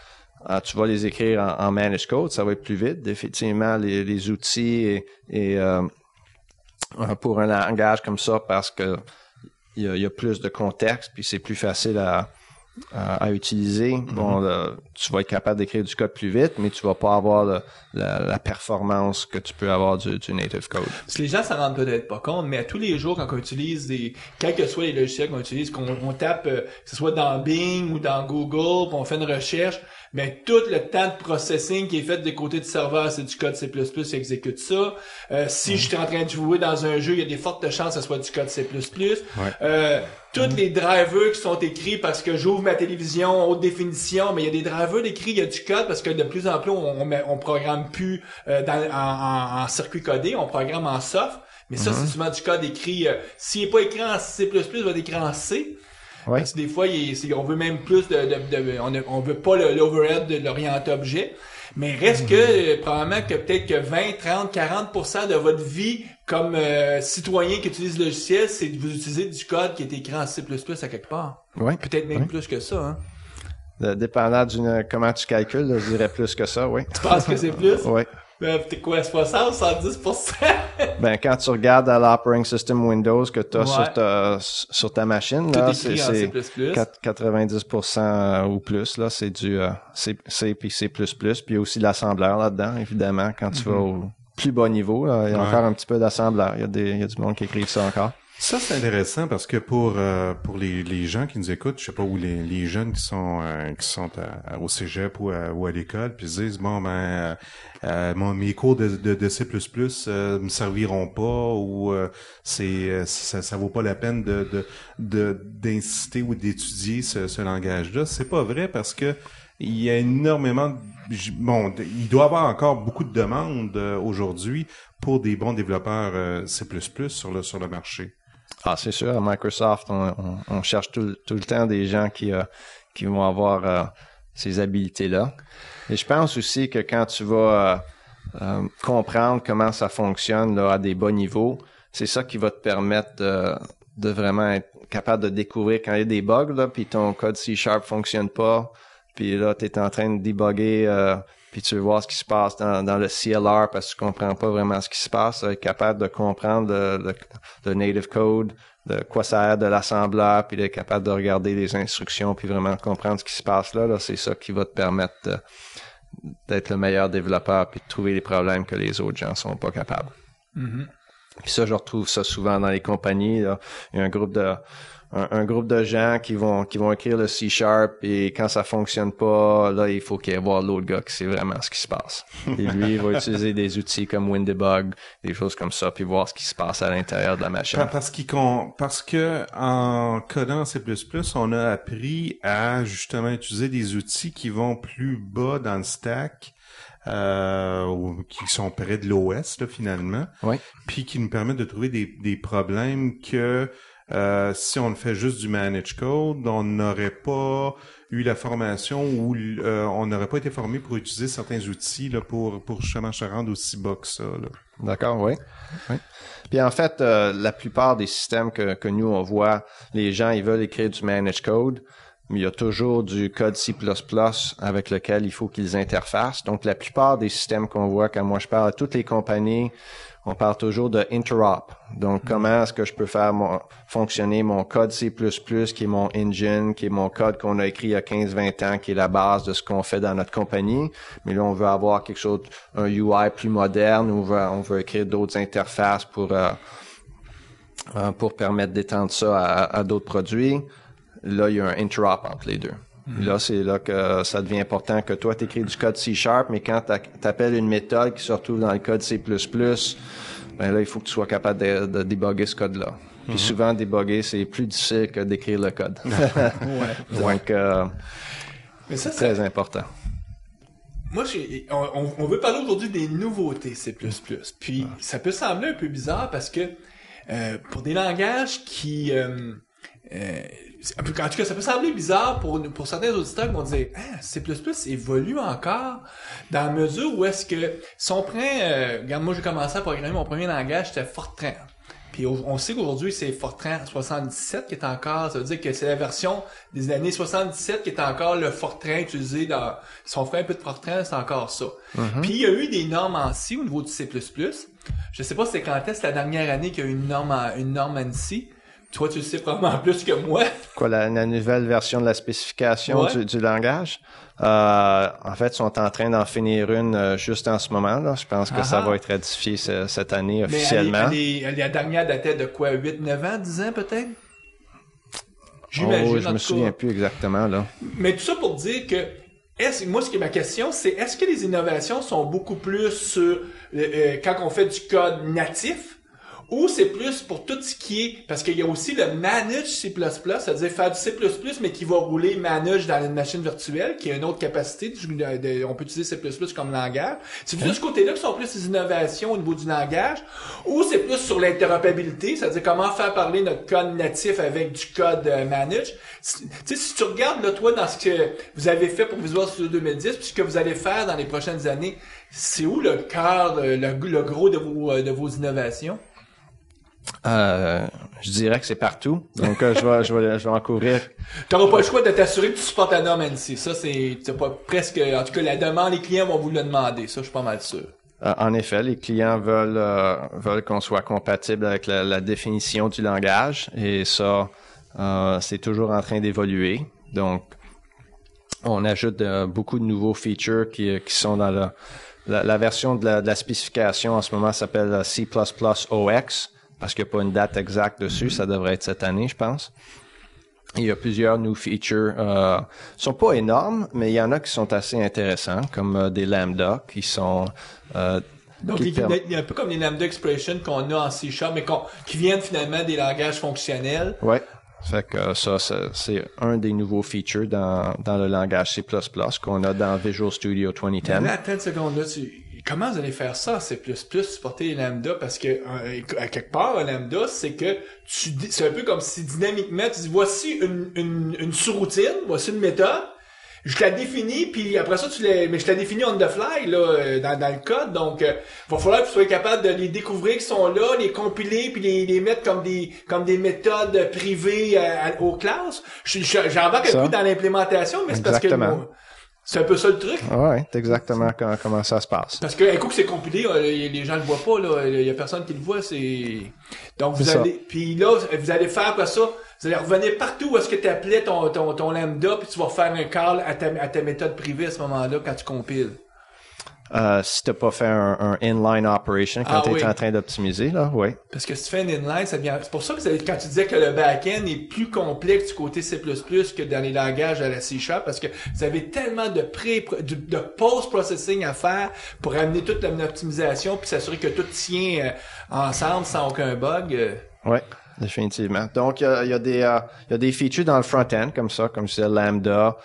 S5: tu vas les écrire en managed code, ça va être plus vite. Effectivement, les outils et pour un langage comme ça, parce que il y a plus de contexte puis c'est plus facile à utiliser. Bon, tu vas être capable d'écrire du code plus vite, mais tu vas pas avoir la performance que tu peux avoir du native code.
S3: Parce que les gens s'en rendent peut-être pas compte, mais à tous les jours, quand on utilise quels que soient les logiciels qu'on utilise, qu'on tape, que ce soit dans Bing ou dans Google, puis on fait une recherche, ben tout le temps de processing qui est fait du côté du serveur, c'est du code C++ qui exécute ça. Si je suis en train de jouer dans un jeu, il y a des fortes chances que ce soit du code C++. Tous les drivers qui sont écrits parce que j'ouvre ma télévision haute définition, mais il y a des drivers écrits, il y a du code parce que de plus en plus on programme plus en circuit codé, on programme en soft. Mais ça, c'est souvent du code écrit. S'il n'est pas écrit en C++, il va être écrit en C.
S5: Oui.
S3: Parce que des fois, on veut même plus on veut pas l'overhead de l'orienté objet. Mais reste que, probablement que peut-être que 20, 30, 40% de votre vie comme citoyen qui utilise le logiciel, c'est de vous utiliser du code qui est écrit en C++ à quelque part.
S5: Oui.
S3: Peut-être même plus que ça, hein.
S5: Dépendant comment tu calcules, là, je dirais plus que ça, oui.
S3: Tu penses que c'est plus?
S5: Oui.
S3: T'es quoi, 60, 70%?
S5: Ben, quand tu regardes à l'operating system Windows que tu as sur ta machine,
S3: tout
S5: là,
S3: écrit en
S5: c'est
S3: C++.
S5: 90% ou plus, là, c'est du C puis C++. Puis il y a aussi l'assembleur là-dedans, évidemment, quand tu vas au plus bas niveau, là, il y a encore un petit peu d'assembleur. Il y a du monde qui écrive ça encore.
S2: Ça, c'est intéressant parce que pour les gens qui nous écoutent, je sais pas, ou les jeunes qui sont au cégep ou à l'école, puis ils se disent, bon, ben, mes cours de C++ me serviront pas, ou ça vaut pas la peine d'inciter ou d'étudier ce langage-là. C'est pas vrai parce que il y a énormément il doit y avoir encore beaucoup de demandes aujourd'hui pour des bons développeurs C++ sur le marché.
S5: Ah, c'est sûr, à Microsoft, on cherche tout le temps des gens qui vont avoir ces habilités-là. Et je pense aussi que quand tu vas comprendre comment ça fonctionne là, à des bas niveaux, c'est ça qui va te permettre de vraiment être capable de découvrir quand il y a des bugs, là, puis ton code C# fonctionne pas, puis là, tu es en train de débugger, puis tu veux voir ce qui se passe dans le CLR parce que tu comprends pas vraiment ce qui se passe, être capable de comprendre le native code, de quoi ça aide de l'assembleur, puis d'être capable de regarder les instructions, puis vraiment comprendre ce qui se passe là, c'est ça qui va te permettre d'être le meilleur développeur, puis de trouver les problèmes que les autres gens sont pas capables.
S3: Mm-hmm.
S5: Puis ça, je retrouve ça souvent dans les compagnies, là. Il y a un groupe de gens qui vont écrire le C# et quand ça fonctionne pas, là, il faut qu'il y ait voir l'autre gars qui sait vraiment ce qui se passe. Et lui, il va utiliser des outils comme WinDebug, des choses comme ça, puis voir ce qui se passe à l'intérieur de la machine.
S2: Parce que en codant C++, on a appris à justement utiliser des outils qui vont plus bas dans le stack, qui sont près de l'OS, là, finalement.
S5: Oui.
S2: Puis qui nous permettent de trouver des problèmes que si on fait juste du manage code, on n'aurait pas eu la formation ou on n'aurait pas été formé pour utiliser certains outils là, pour justement se rendre aussi bas que ça. Là.
S5: D'accord, oui. Puis en fait, la plupart des systèmes que nous, on voit, les gens, ils veulent écrire du manage code, mais il y a toujours du code C++ avec lequel il faut qu'ils interfacent. Donc, la plupart des systèmes qu'on voit, quand moi je parle à toutes les compagnies, on parle toujours de interop. Donc, comment est-ce que je peux faire fonctionner mon code C++, qui est mon engine, qui est mon code qu'on a écrit il y a 15-20 ans, qui est la base de ce qu'on fait dans notre compagnie. Mais là, on veut avoir quelque chose, un UI plus moderne, ou on veut écrire d'autres interfaces pour permettre d'étendre ça à d'autres produits. Là, il y a un interop entre les deux. Là, c'est là que ça devient important que toi, tu écris du code C#, mais quand tu appelles une méthode qui se retrouve dans le code C++, ben là, il faut que tu sois capable de débugger ce code-là. Puis souvent, débugger, c'est plus difficile que d'écrire le code. Donc,
S3: mais ça,
S5: c'est très important.
S3: Moi, on veut parler aujourd'hui des nouveautés C++. Puis, ça peut sembler un peu bizarre parce que pour des langages qui... en tout cas, ça peut sembler bizarre pour certains auditeurs qui vont dire « C++ évolue encore dans la mesure où est-ce que si on prend... regarde, moi, j'ai commencé à programmer mon premier langage, c'était Fortran. Puis on sait qu'aujourd'hui, c'est Fortran 77 qui est encore... Ça veut dire que c'est la version des années 77 qui est encore le Fortran utilisé dans... Si on fait un peu de Fortran, c'est encore ça. Puis il y a eu des normes ANSI au niveau du C++. Je sais pas c'est quand est-ce la dernière année qu'il y a eu une norme ANSI. Toi, tu le sais probablement plus que moi.
S5: Quoi, la nouvelle version de la spécification du langage? En fait, ils sont en train d'en finir une juste en ce moment. Là. Je pense que ça va être ratifié cette année officiellement.
S3: La dernière datait de quoi? 8-9 ans, 10 ans peut-être? J'imagine.
S5: Je me souviens plus exactement. Là.
S3: Mais tout ça pour dire que moi, ma question, c'est est-ce que les innovations sont beaucoup plus sur quand on fait du code natif, ou c'est plus pour tout ce qui est, parce qu'il y a aussi le manage C++, c'est-à-dire faire du C++, mais qui va rouler manage dans une machine virtuelle, qui a une autre capacité, on peut utiliser C++ comme langage. C'est plus de ce côté-là que sont plus les innovations au niveau du langage, ou c'est plus sur l'interopérabilité, c'est-à-dire comment faire parler notre code natif avec du code manage. Tu sais, si tu regardes, là, toi, dans ce que vous avez fait pour Visual Studio 2010, puis ce que vous allez faire dans les prochaines années, c'est où le cœur, le gros de vos innovations?
S5: Je dirais que c'est partout. Donc, je vais en couvrir.
S3: T'auras pas le choix de t'assurer que tu supportes la norme ANSI. Ça, c'est pas presque, en tout cas, la demande, les clients vont vous le demander. Ça, je suis pas mal sûr.
S5: En effet, les clients veulent qu'on soit compatible avec la définition du langage, et ça, c'est toujours en train d'évoluer. Donc, on ajoute beaucoup de nouveaux features qui sont dans la version de la spécification en ce moment s'appelle C++ OX, parce qu'il n'y a pas une date exacte dessus. Ça devrait être cette année, je pense. Il y a plusieurs new features. Sont pas énormes, mais il y en a qui sont assez intéressants, comme des lambda qui sont...
S3: Donc, il y a un peu comme les lambda expression qu'on a en C#, mais qui viennent finalement des langages fonctionnels.
S5: Ouais. Fait que ça, c'est un des nouveaux features dans le langage C++ qu'on a dans Visual Studio 2010.
S3: Mais là, attends une seconde, là, comment vous allez faire ça, C++, supporter les lambda? Parce que, à quelque part, un lambda, c'est que c'est un peu comme si dynamiquement, tu dis, voici une sous-routine, voici une méthode, je te la définis, puis après ça, mais je te la définis on the fly, là, dans le code. Donc, va falloir que tu sois capable de les découvrir qui sont là, les compiler, puis les mettre comme des méthodes privées aux classes. J'embarque un peu dans l'implémentation, mais c'est parce que c'est un peu ça le truc.
S5: Ouais, c'est exactement comment ça se passe.
S3: Parce que un coup que c'est compilé, les gens le voient pas, là. Il y a personne qui le voit, donc vous allez, puis là, vous allez faire après ça, vous allez revenir partout où est-ce que tu appelais ton lambda, puis tu vas faire un call à ta méthode privée à ce moment-là quand tu compiles.
S5: Si t'as pas fait un inline operation quand t'es en train d'optimiser, là, oui.
S3: Parce que si tu fais un inline, ça devient, c'est pour ça que quand tu disais que le back-end est plus complexe du côté C++ que dans les langages à la C#, parce que vous avez tellement de post-processing à faire pour amener toute l'optimisation puis s'assurer que tout tient ensemble sans aucun bug.
S5: Oui, définitivement. Donc, il y a des features dans le front-end comme ça, comme je disais, lambda,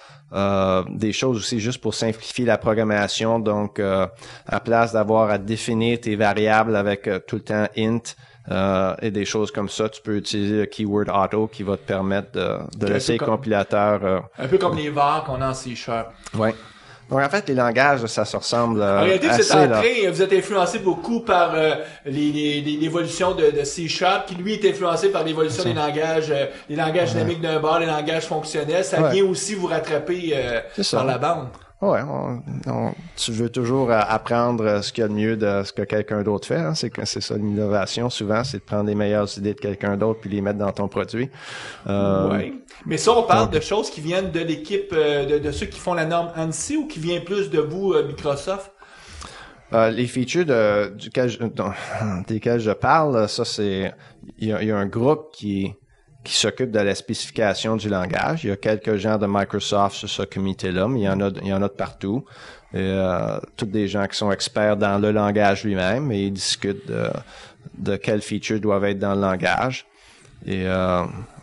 S5: des choses aussi juste pour simplifier la programmation. Donc, à place d'avoir à définir tes variables avec tout le temps int et des choses comme ça, tu peux utiliser le keyword auto qui va te permettre de laisser le compilateur...
S3: un peu comme les var qu'on a en C#.
S5: Oui. Donc, en fait, les langages, ça se ressemble
S3: en réalité,
S5: assez,
S3: vous êtes influencé beaucoup par l'évolution de C#, qui lui est influencé par l'évolution des langages, les langages dynamiques d'un bord, les langages fonctionnels. Ça vient aussi vous rattraper par la bande.
S5: Ouais, tu veux toujours apprendre ce qu'il y a de mieux de ce que quelqu'un d'autre fait. Hein. C'est ça l'innovation. Souvent, c'est de prendre les meilleures idées de quelqu'un d'autre puis les mettre dans ton produit.
S3: Oui. Mais ça, on parle de choses qui viennent de l'équipe de ceux qui font la norme ANSI ou qui vient plus de vous, Microsoft?
S5: Les features desquelles je parle, ça c'est il y a un groupe qui s'occupe de la spécification du langage. Il y a quelques gens de Microsoft sur ce comité-là, mais il y en a de partout. Et, tous des gens qui sont experts dans le langage lui-même et ils discutent de quelles features doivent être dans le langage. Et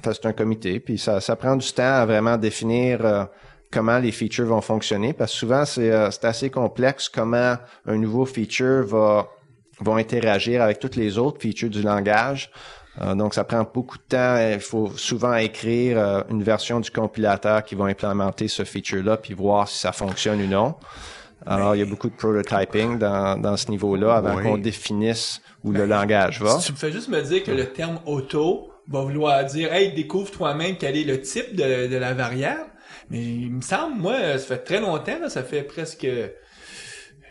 S5: c'est un comité, puis ça prend du temps à vraiment définir comment les features vont fonctionner, parce que souvent c'est assez complexe comment un nouveau feature va interagir avec toutes les autres features du langage. Donc, ça prend beaucoup de temps. Il faut souvent écrire une version du compilateur qui va implémenter ce feature-là puis voir si ça fonctionne ou non. Alors, il y a beaucoup de prototyping dans ce niveau-là avant qu'on définisse où le langage va.
S3: Tu me fais juste me dire que le terme auto va vouloir dire, hey, découvre toi-même quel est le type de la variable. Mais il me semble, moi, ça fait très longtemps, là, ça fait presque...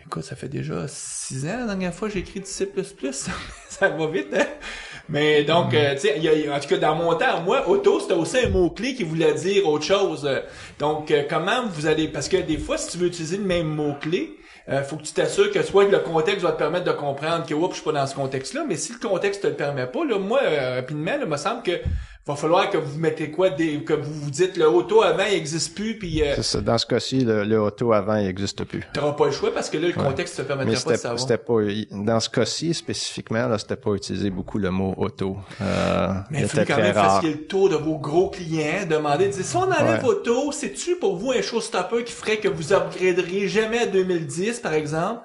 S3: Écoute, ça fait déjà 6 ans la dernière fois que j'ai écrit du C++. Ça va vite, hein? Mais donc, tu sais, en tout cas, dans mon temps, moi, auto, c'était aussi un mot-clé qui voulait dire autre chose. Donc, comment vous allez... Parce que des fois, si tu veux utiliser le même mot-clé, faut que tu t'assures que soit le contexte va te permettre de comprendre que, oups, je suis pas dans ce contexte-là, mais si le contexte te le permet pas, là, moi, rapidement, là, il me semble que va falloir que vous mettez quoi, que vous dites le auto avant, il n'existe plus, puis
S5: C'est ça. Dans ce cas-ci, le auto avant, il n'existe plus.
S3: tu n'auras pas le choix parce que là, le contexte ne te permettra pas de savoir.
S5: C'était pas, dans ce cas-ci, spécifiquement, là, c'était pas utilisé beaucoup le mot auto.
S3: Mais il faut quand même faire le tour de vos gros clients, demander, dire, si on enlève auto, c'est-tu pour vous un showstopper qui ferait que vous upgraderiez jamais à 2010, par exemple?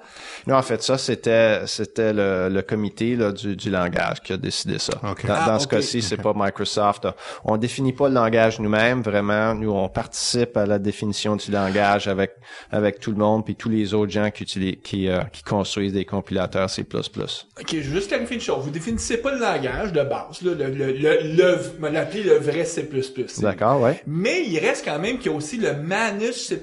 S5: Non, en fait, ça, c'était le comité là, du langage qui a décidé ça.
S2: Okay.
S5: Dans ce cas-ci, c'est pas Microsoft. On définit pas le langage nous-mêmes, vraiment. Nous, on participe à la définition du langage avec tout le monde puis tous les autres gens qui construisent des compilateurs C++.
S3: OK, je veux juste clarifier une chose. Vous définissez pas le langage de base, là, l'appeler le vrai C++.
S5: D'accord, ouais.
S3: Mais il reste quand même qu'il y a aussi le manage C++.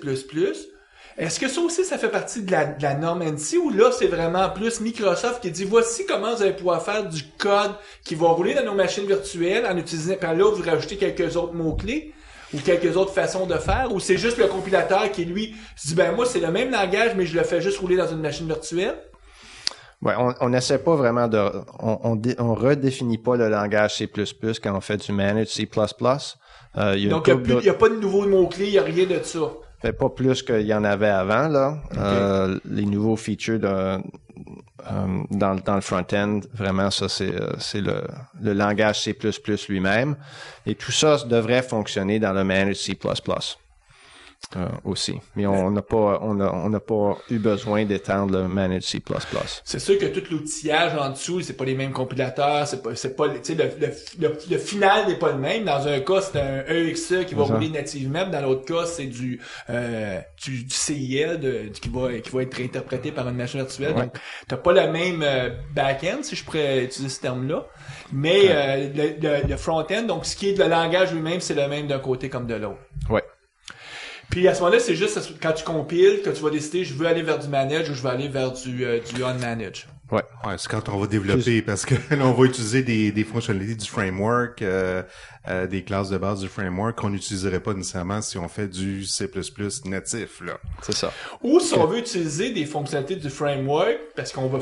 S3: Est-ce que ça aussi, ça fait partie de la norme ANSI ou là, c'est vraiment plus Microsoft qui dit voici comment vous allez pouvoir faire du code qui va rouler dans nos machines virtuelles en utilisant, par là, vous rajoutez quelques autres mots-clés ou quelques autres façons de faire ou c'est juste le compilateur qui, lui, se dit ben moi, c'est le même langage, mais je le fais juste rouler dans une machine virtuelle?
S5: Ouais, on n'essaie pas vraiment on redéfinit pas le langage C++ quand on fait du manage C++.
S3: Donc, il n'y a pas de nouveaux mots-clés, il n'y a rien de ça.
S5: Fait pas plus qu'il y en avait avant, là. Okay. Les nouveaux features dans le front-end, vraiment, ça, c'est le langage C++ lui-même. Et tout ça devrait fonctionner dans le manage C++. Aussi. Mais on n'a pas eu besoin d'étendre le manage C++.
S3: C'est sûr que tout l'outillage en dessous, c'est pas les mêmes compilateurs, c'est pas, tu sais, le final n'est pas le même. Dans un cas, c'est un EXE qui va rouler nativement, dans l'autre cas, c'est du CIL qui va être réinterprété par une machine virtuelle. Ouais. Donc, t'as pas le même back-end, si je pourrais utiliser ce terme-là. Mais, le front-end, donc, ce qui est le langage lui-même, c'est le même d'un côté comme de l'autre.
S5: Ouais.
S3: Puis à ce moment-là, c'est juste quand tu compiles que tu vas décider je veux aller vers du manage ou je veux aller vers du unmanage.
S2: Ouais, c'est quand on va développer parce que là, on va utiliser des fonctionnalités du framework, des classes de base du framework qu'on n'utiliserait pas nécessairement si on fait du C++ natif, là.
S5: C'est ça.
S3: Ou si on veut utiliser des fonctionnalités du framework parce qu'on veut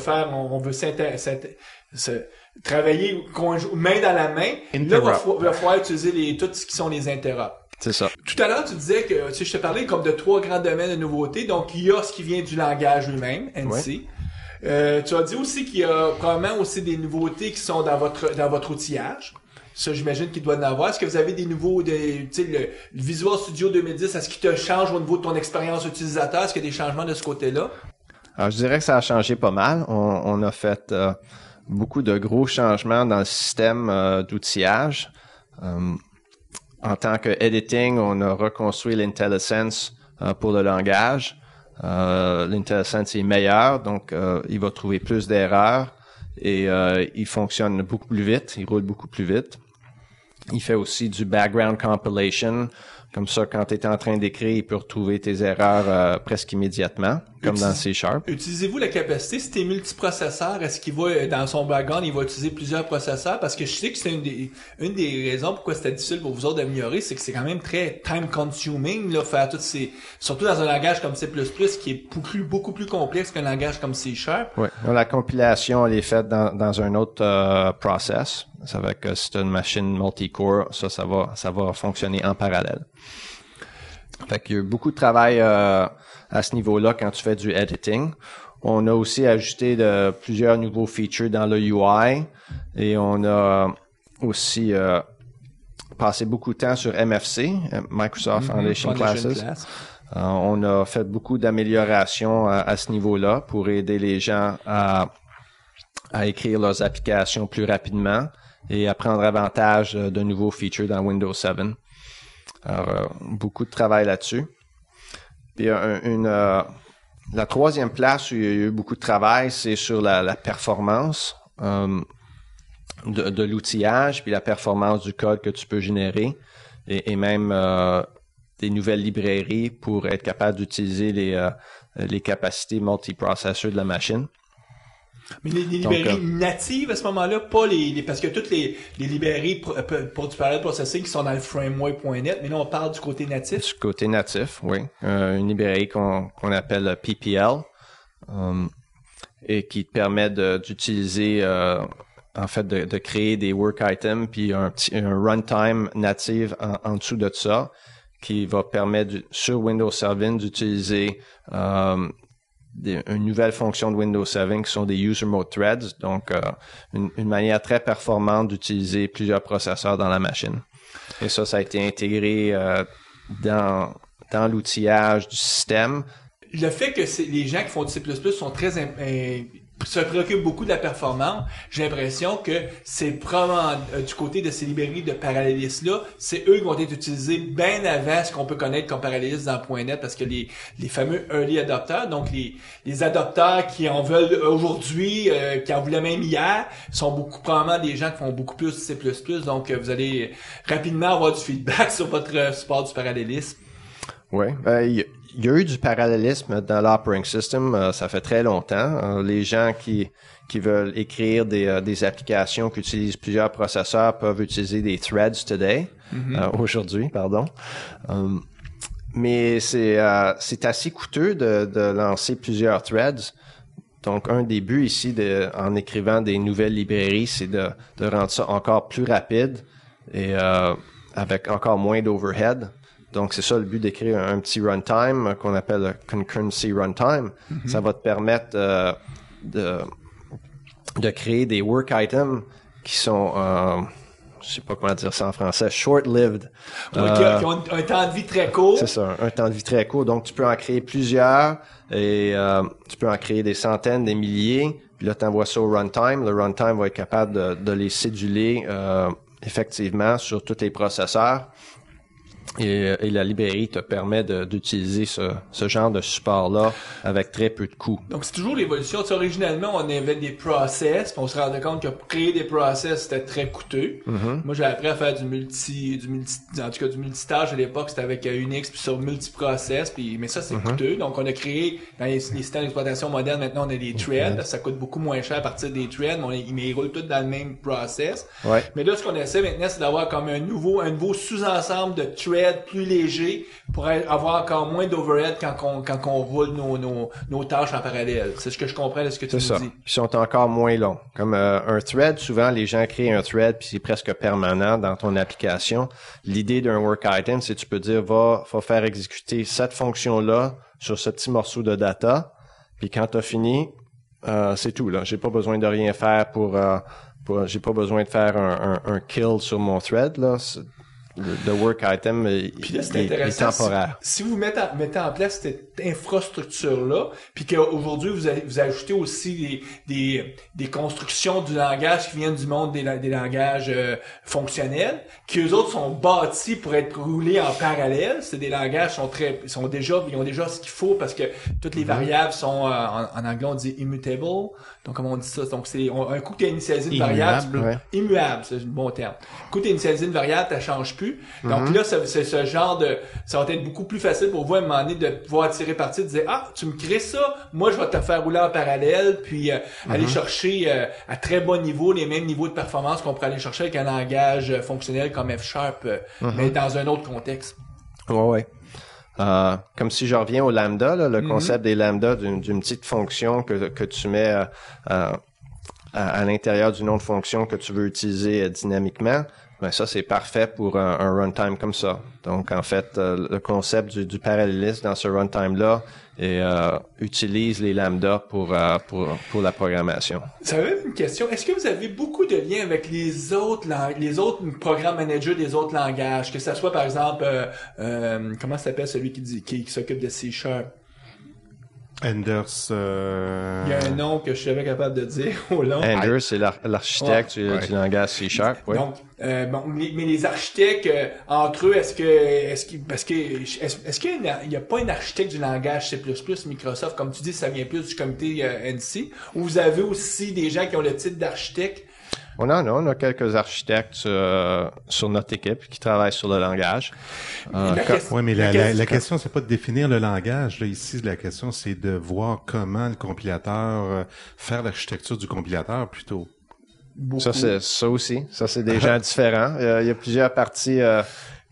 S3: travailler main dans la main, là, il va falloir utiliser tout ce qui sont les interrupts.
S5: C'est ça.
S3: Tout à l'heure, tu disais que, tu sais, je te parlais comme de 3 grands domaines de nouveautés. Donc, il y a ce qui vient du langage lui-même, ANSI. Ouais. Tu as dit aussi qu'il y a probablement aussi des nouveautés qui sont dans votre outillage. Ça, j'imagine qu'il doit en avoir. Est-ce que vous avez des nouveaux, tu sais, le Visual Studio 2010, est-ce qu'il te change au niveau de ton expérience utilisateur? Est-ce qu'il y a des changements de ce côté-là?
S5: Alors, je dirais que ça a changé pas mal. On a fait beaucoup de gros changements dans le système d'outillage. En tant que editing, on a reconstruit l'IntelliSense pour le langage. L'IntelliSense est meilleur, donc il va trouver plus d'erreurs et il fonctionne beaucoup plus vite, il roule beaucoup plus vite. Il fait aussi du background compilation. Comme ça, quand tu es en train d'écrire, il peut retrouver tes erreurs presque immédiellement, comme dans C#.
S3: Utilisez-vous la capacité, si t'es multiprocesseur, est-ce qu'il va, dans son background, il va utiliser plusieurs processeurs? Parce que je sais que c'est une des raisons pourquoi c'était difficile pour vous autres d'améliorer, c'est que c'est quand même très time consuming, là, faire toutes ces, surtout dans un langage comme C++, qui est beaucoup plus complexe qu'un langage comme C#.
S5: Oui. La compilation, elle est faite dans un autre process. Ça veut dire que si tu as une machine multi-core, ça va fonctionner en parallèle. Fait qu'il y a eu beaucoup de travail à ce niveau-là quand tu fais du editing. On a aussi ajouté plusieurs nouveaux features dans le UI et on a aussi passé beaucoup de temps sur MFC, Microsoft Foundation Classes. On a fait beaucoup d'améliorations à ce niveau-là pour aider les gens à écrire leurs applications plus rapidement et à prendre avantage de nouveaux features dans Windows 7. Alors, beaucoup de travail là-dessus. Puis la troisième place où il y a eu beaucoup de travail, c'est sur la performance de l'outillage, puis la performance du code que tu peux générer, et même des nouvelles librairies pour être capable d'utiliser les capacités multiprocesseurs de la machine.
S3: Mais les librairies natives à ce moment-là, pas parce que toutes les librairies pour du parallel processing qui sont dans le framework.net, mais là on parle du côté natif.
S5: Du côté natif, oui. Une librairie qu'on appelle PPL et qui te permet d'utiliser en fait, de créer des work items puis un runtime native en dessous de ça qui va permettre sur Windows 7 d'utiliser une nouvelle fonction de Windows 7 qui sont des user mode threads, donc une manière très performante d'utiliser plusieurs processeurs dans la machine. Et ça a été intégré dans l'outillage du système.
S3: Le fait que les gens qui font du C++ sont très se préoccupent beaucoup de la performance, j'ai l'impression que c'est probablement du côté de ces librairies de parallélistes-là, c'est eux qui vont être utilisés bien avant ce qu'on peut connaître comme paralléliste dans .NET, parce que les fameux early adopters, donc les adopteurs qui en veulent aujourd'hui, qui en voulaient même hier, sont probablement des gens qui font beaucoup plus de C++, donc vous allez rapidement avoir du feedback sur votre support du parallélisme.
S5: Oui, il y a eu du parallélisme dans l'operating system, ça fait très longtemps. Les gens qui veulent écrire des applications qui utilisent plusieurs processeurs peuvent utiliser des threads aujourd'hui, pardon. Mais c'est assez coûteux de lancer plusieurs threads. Donc, un des buts ici en écrivant des nouvelles librairies, c'est de rendre ça encore plus rapide et avec encore moins d'overhead. Donc, c'est ça le but d'écrire un petit runtime qu'on appelle le concurrency runtime. Mm-hmm. Ça va te permettre de créer des work items qui sont, je sais pas comment dire ça en français, short-lived.
S3: Qui ont un temps de vie très court.
S5: C'est ça, un temps de vie très court. Donc, tu peux en créer plusieurs et tu peux en créer des centaines, des milliers. Puis là, tu envoies ça au runtime. Le runtime va être capable de les céduler effectivement sur tous les processeurs. Et la librairie te permet d'utiliser ce genre de support-là avec très peu de coûts.
S3: Donc, c'est toujours l'évolution. Tu sais, originalement, on avait des process, puis on se rendait compte que pour créer des process, c'était très coûteux. Mm-hmm. Moi, j'ai appris à faire du multitâche à l'époque, c'était avec Unix, puis sur multiprocess, mais ça, c'est coûteux. Donc, on a créé, dans les systèmes d'exploitation modernes, maintenant, on a des threads. Ça coûte beaucoup moins cher à partir des threads, mais ils roulent tous dans le même process.
S5: Ouais.
S3: Mais là, ce qu'on essaie maintenant, c'est d'avoir comme un nouveau sous-ensemble de threads plus léger pour avoir encore moins d'overhead quand on roule nos tâches en parallèle. C'est ce que je comprends de ce que tu nous dis. C'est ça.
S5: Ils sont encore moins longs. Comme un thread, souvent les gens créent un thread puis c'est presque permanent dans ton application. L'idée d'un work item, c'est que tu peux dire va faire exécuter cette fonction-là sur ce petit morceau de data. Puis quand tu as fini, c'est tout là. J'ai pas besoin de rien faire j'ai pas besoin de faire un kill sur mon thread là. Le work item est temporaire.
S3: Si vous mettez en place cette infrastructure-là, puis qu'aujourd'hui vous ajoutez aussi des constructions du langage qui viennent du monde des langages fonctionnels, qui eux autres sont bâtis pour être roulés en parallèle. C'est des langages ils ont déjà ce qu'il faut parce que toutes les variables sont en anglais on dit immutable. Donc comment on dit ça? Donc c'est un coup que tu as initialisé une variable, immuable, c'est un bon terme. Un coup que tu as initialisé une variable, tu changes plus. Donc là, c'est ce genre ça va être beaucoup plus facile pour vous à un moment donné de pouvoir tirer parti, de dire tu me crées ça, moi je vais te faire rouler en parallèle, puis aller chercher à très bas niveau les mêmes niveaux de performance qu'on pourrait aller chercher avec un langage fonctionnel comme F#, mais dans un autre contexte.
S5: Ouais. Comme si je reviens au lambda, là, le concept des lambda d'une petite fonction que tu mets à l'intérieur du nom de fonction que tu veux utiliser dynamiquement. Ben ça, c'est parfait pour un runtime comme ça. Donc, en fait, le concept du parallélisme dans ce runtime-là utilise les lambdas pour la programmation.
S3: Ça veut une question. Est-ce que vous avez beaucoup de liens avec les autres programmes managers des autres langages? Que ça soit, par exemple, comment s'appelle celui qui s'occupe de C#?
S2: Anders.
S3: Il y a un nom que je suis jamais capable de dire au long.
S5: Anders, c'est l'architecte du langage C#. Ouais.
S3: Donc, mais les architectes entre eux, est-ce qu'il n'y a pas un architecte du langage C++ Microsoft, comme tu dis, ça vient plus du comité NC, ou vous avez aussi des gens qui ont le titre d'architecte?
S5: On a quelques architectes sur notre équipe qui travaillent sur le langage.
S2: Oui, mais la question, c'est pas de définir le langage. Là, ici, la question, c'est de voir comment le compilateur faire l'architecture du compilateur plutôt.
S5: Ça aussi. Ça, c'est des gens différents. Il y a plusieurs parties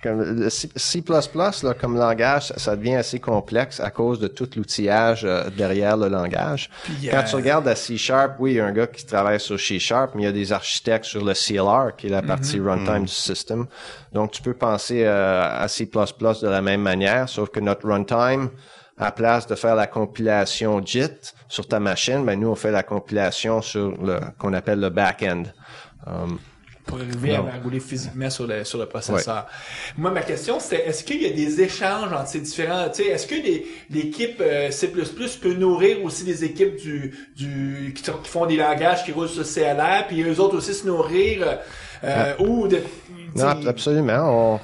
S5: comme le C++, là, comme langage, ça devient assez complexe à cause de tout l'outillage derrière le langage.
S3: Puis,
S5: Quand tu regardes à C#, oui, il y a un gars qui travaille sur C#, mais il y a des architectes sur le CLR, qui est la partie runtime du système. Donc, tu peux penser à C++ de la même manière, sauf que notre runtime, à place de faire la compilation JIT sur ta machine, ben nous, on fait la compilation sur qu'on appelle le back-end.
S3: Pour arriver à rouler physiquement sur le processeur. Ouais. Moi, ma question, c'est est-ce qu'il y a des échanges entre ces différents... Tu sais, est-ce que l'équipe C++ peut nourrir aussi des équipes qui font des langages qui roulent sur CLR, puis eux autres aussi se nourrir ou de...
S5: Non, absolument.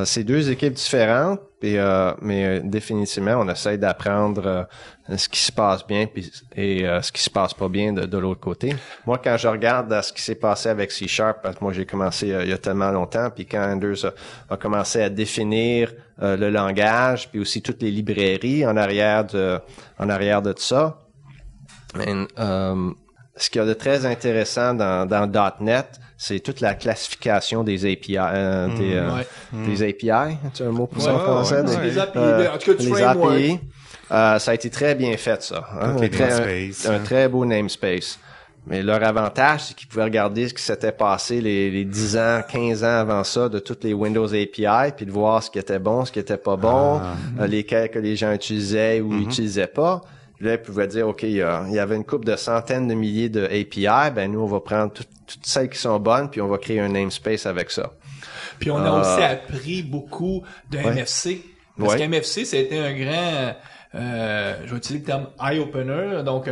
S5: C'est deux équipes différentes, mais définitivement, on essaie d'apprendre ce qui se passe bien et ce qui se passe pas bien de l'autre côté. Moi, quand je regarde ce qui s'est passé avec C#, parce que moi, j'ai commencé il y a tellement longtemps, puis quand Anders a commencé à définir le langage, puis aussi toutes les librairies en arrière de ça, ce qu'il y a de très intéressant dans .NET, c'est toute la classification des API, des API. Tu as un mot pour ça en français?
S3: Les API, en tout cas, du framework.
S5: API. Ça a été très bien fait, ça. Hein? Un très beau namespace. Mais leur avantage, c'est qu'ils pouvaient regarder ce qui s'était passé les 10 ans, 15 ans avant ça de toutes les Windows API, puis de voir ce qui était bon, ce qui était pas bon, lesquels que les gens utilisaient ou utilisaient pas. Là, ils pouvaient dire, OK, il y avait une couple de centaines de milliers de API, ben nous, on va prendre toutes celles qui sont bonnes, puis on va créer un namespace avec ça.
S3: Puis on a aussi appris beaucoup de MFC. Parce qu'MFC, ça a été un grand... je vais utiliser le terme eye-opener, donc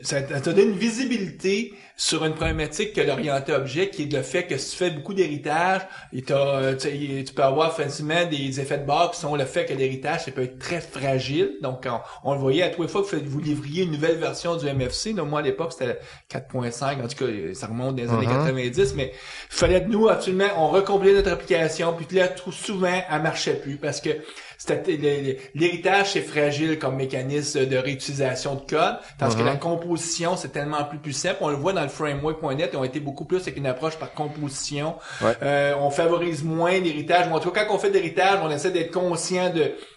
S3: ça te donne une visibilité sur une problématique que l'orienté objet, qui est le fait que si tu fais beaucoup d'héritage, tu peux avoir facilement des effets de bord qui sont le fait que l'héritage, ça peut être très fragile. Donc, on le voyait à tous les fois que vous livriez une nouvelle version du MFC. Donc, moi, à l'époque, c'était 4.5. En tout cas, ça remonte des années 90. Mais il fallait de nous, absolument, on recompilait notre application. Puis là, tout souvent, elle marchait plus parce que l'héritage, c'est fragile comme mécanisme de réutilisation de code, tandis que la composition, c'est tellement plus simple. On le voit dans le framework.net, ils ont été beaucoup plus avec une approche par composition. On favorise moins l'héritage. En tout cas, quand on fait de l'héritage, on essaie d'être conscient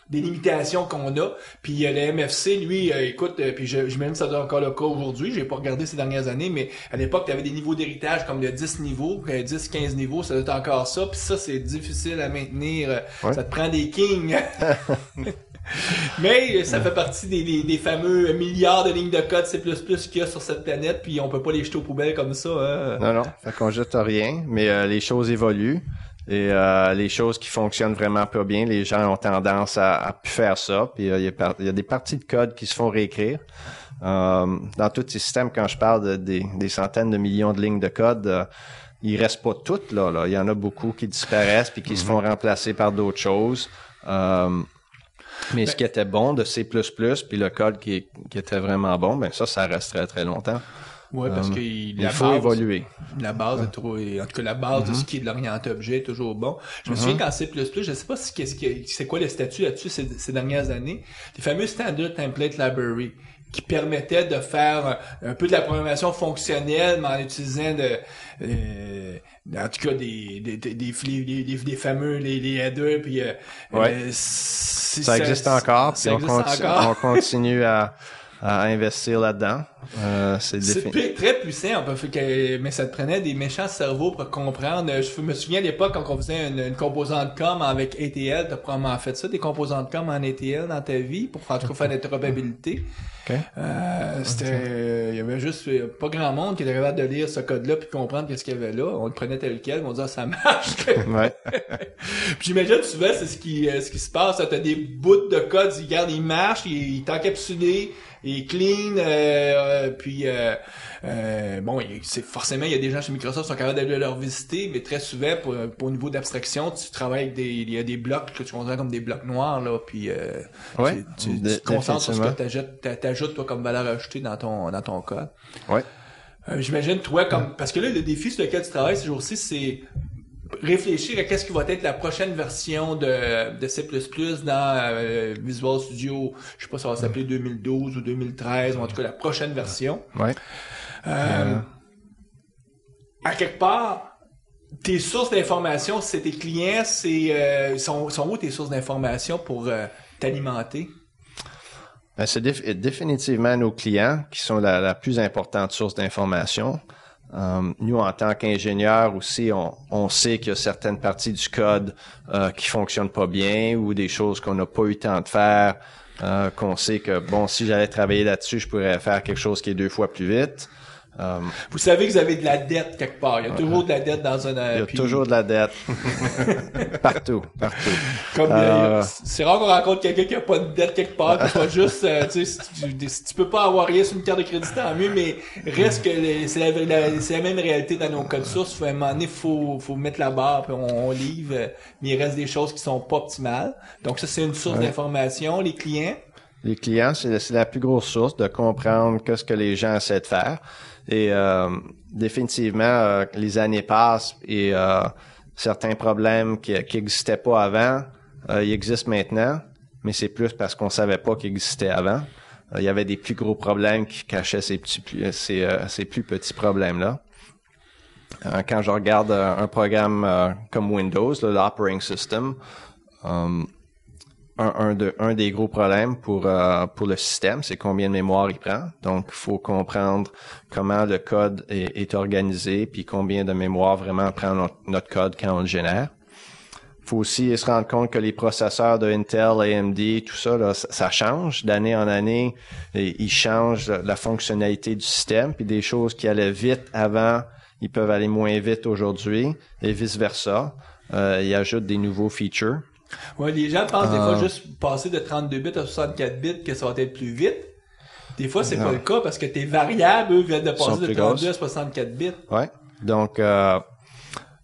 S3: des limitations qu'on a. Puis le MFC, lui, écoute, puis j'imagine que ça doit encore le cas aujourd'hui. J'ai pas regardé ces dernières années, mais à l'époque, tu avais des niveaux d'héritage comme de 10 niveaux, 10, 15 niveaux, ça doit être encore ça. Puis ça, c'est difficile à maintenir. Ça te prend des kings. Mais ça fait partie des fameux milliards de lignes de code C++ qu'il y a sur cette planète, puis on peut pas les jeter aux poubelles comme ça. Hein.
S5: Non, fait qu'on jette rien, mais les choses évoluent. Et les choses qui fonctionnent vraiment pas bien, les gens ont tendance à plus faire ça. Puis il y a des parties de code qui se font réécrire. Dans tous ces systèmes, quand je parle des centaines de millions de lignes de code, il reste pas toutes là. Il y en a beaucoup qui disparaissent puis qui se font remplacer par d'autres choses. Mais ce qui était bon de C++, puis le code qui était vraiment bon, ben ça reste très très longtemps.
S3: Oui, parce que
S5: il faut évoluer.
S3: La base est trop, en tout cas, la base de ce qui est de l'orienté objet est toujours bon. Je me souviens qu'en C++, je sais pas c'est quoi le statut là-dessus ces dernières années, les fameux Standard Template Library, qui permettaient de faire un peu de la programmation fonctionnelle, mais en utilisant en tout cas des fameux les headers, puis
S5: ça existe encore, puis on continue à investir là-dedans. C'est
S3: très puissant, mais ça te prenait des méchants cerveaux pour comprendre. Je me souviens à l'époque quand on faisait une composante com avec ATL, t'as probablement fait ça, des composantes com en ATL dans ta vie pour en tout cas faire l'interopérabilité.
S5: Okay.
S3: Il y avait juste pas grand monde qui était capable de lire ce code-là puis comprendre qu'est-ce qu'il y avait là. On le prenait tel quel, on disait ça marche.
S5: Ouais.
S3: Puis j'imagine souvent c'est ce qui se passe. T'as des bouts de code, il marche, il est encapsulé, il est clean, puis bon, forcément il y a des gens chez Microsoft qui sont capables d'aller leur visiter, mais très souvent pour au niveau d'abstraction, tu travailles avec il y a des blocs que tu considères comme des blocs noirs là, puis tu te concentres sur ce que t'ajoutes toi comme valeur ajoutée dans ton code.
S5: Ouais.
S3: J'imagine toi parce que là le défi sur lequel tu travailles ces jours-ci, c'est réfléchir à qu'est-ce qui va être la prochaine version de C++ dans Visual Studio, je sais pas si ça va s'appeler 2012 ou 2013, ou en tout cas la prochaine version.
S5: Ouais.
S3: À quelque part, tes sources d'information, c'est tes clients, sont où tes sources d'information pour t'alimenter?
S5: Ben, c'est définitivement nos clients qui sont la plus importante source d'information. Nous, en tant qu'ingénieurs aussi, on sait qu'il y a certaines parties du code qui fonctionnent pas bien ou des choses qu'on n'a pas eu le temps de faire, qu'on sait que, bon, si j'allais travailler là-dessus, je pourrais faire quelque chose qui est 2 fois plus vite.
S3: Vous savez que vous avez de la dette quelque part. Il y a toujours de la dette dans un...
S5: Il y a toujours de la dette. Partout.
S3: Comme, c'est rare qu'on rencontre quelqu'un qui a pas de dette quelque part, qui pas juste, tu sais, si tu peux pas avoir rien sur une carte de crédit, tant mieux, mais reste que c'est la même réalité dans nos codes sources. À un moment donné, faut mettre la barre, puis on livre, mais il reste des choses qui sont pas optimales. Donc ça, c'est une source d'information. Les clients,
S5: c'est la plus grosse source de comprendre ce que les gens essaient de faire. Et définitivement, les années passent et certains problèmes qui existaient pas avant, ils existent maintenant, mais c'est plus parce qu'on savait pas qu'ils existaient avant. Il y avait des plus gros problèmes qui cachaient ces plus petits problèmes-là. Quand je regarde un programme comme Windows, l'operating system, un des gros problèmes pour le système, c'est combien de mémoire il prend. Donc, il faut comprendre comment le code est organisé, puis combien de mémoire vraiment prend notre code quand on le génère. Il faut aussi se rendre compte que les processeurs de Intel, AMD, tout ça, là, ça change d'année en année. Et ils changent la fonctionnalité du système, puis des choses qui allaient vite avant, ils peuvent aller moins vite aujourd'hui, et vice-versa. Ils ajoutent des nouveaux features.
S3: Ouais, les gens pensent des fois juste passer de 32 bits à 64 bits que ça va être plus vite. Des fois, c'est pas le cas parce que tes variables, eux, viennent de passer de 32 à 64 bits.
S5: Ouais. Donc,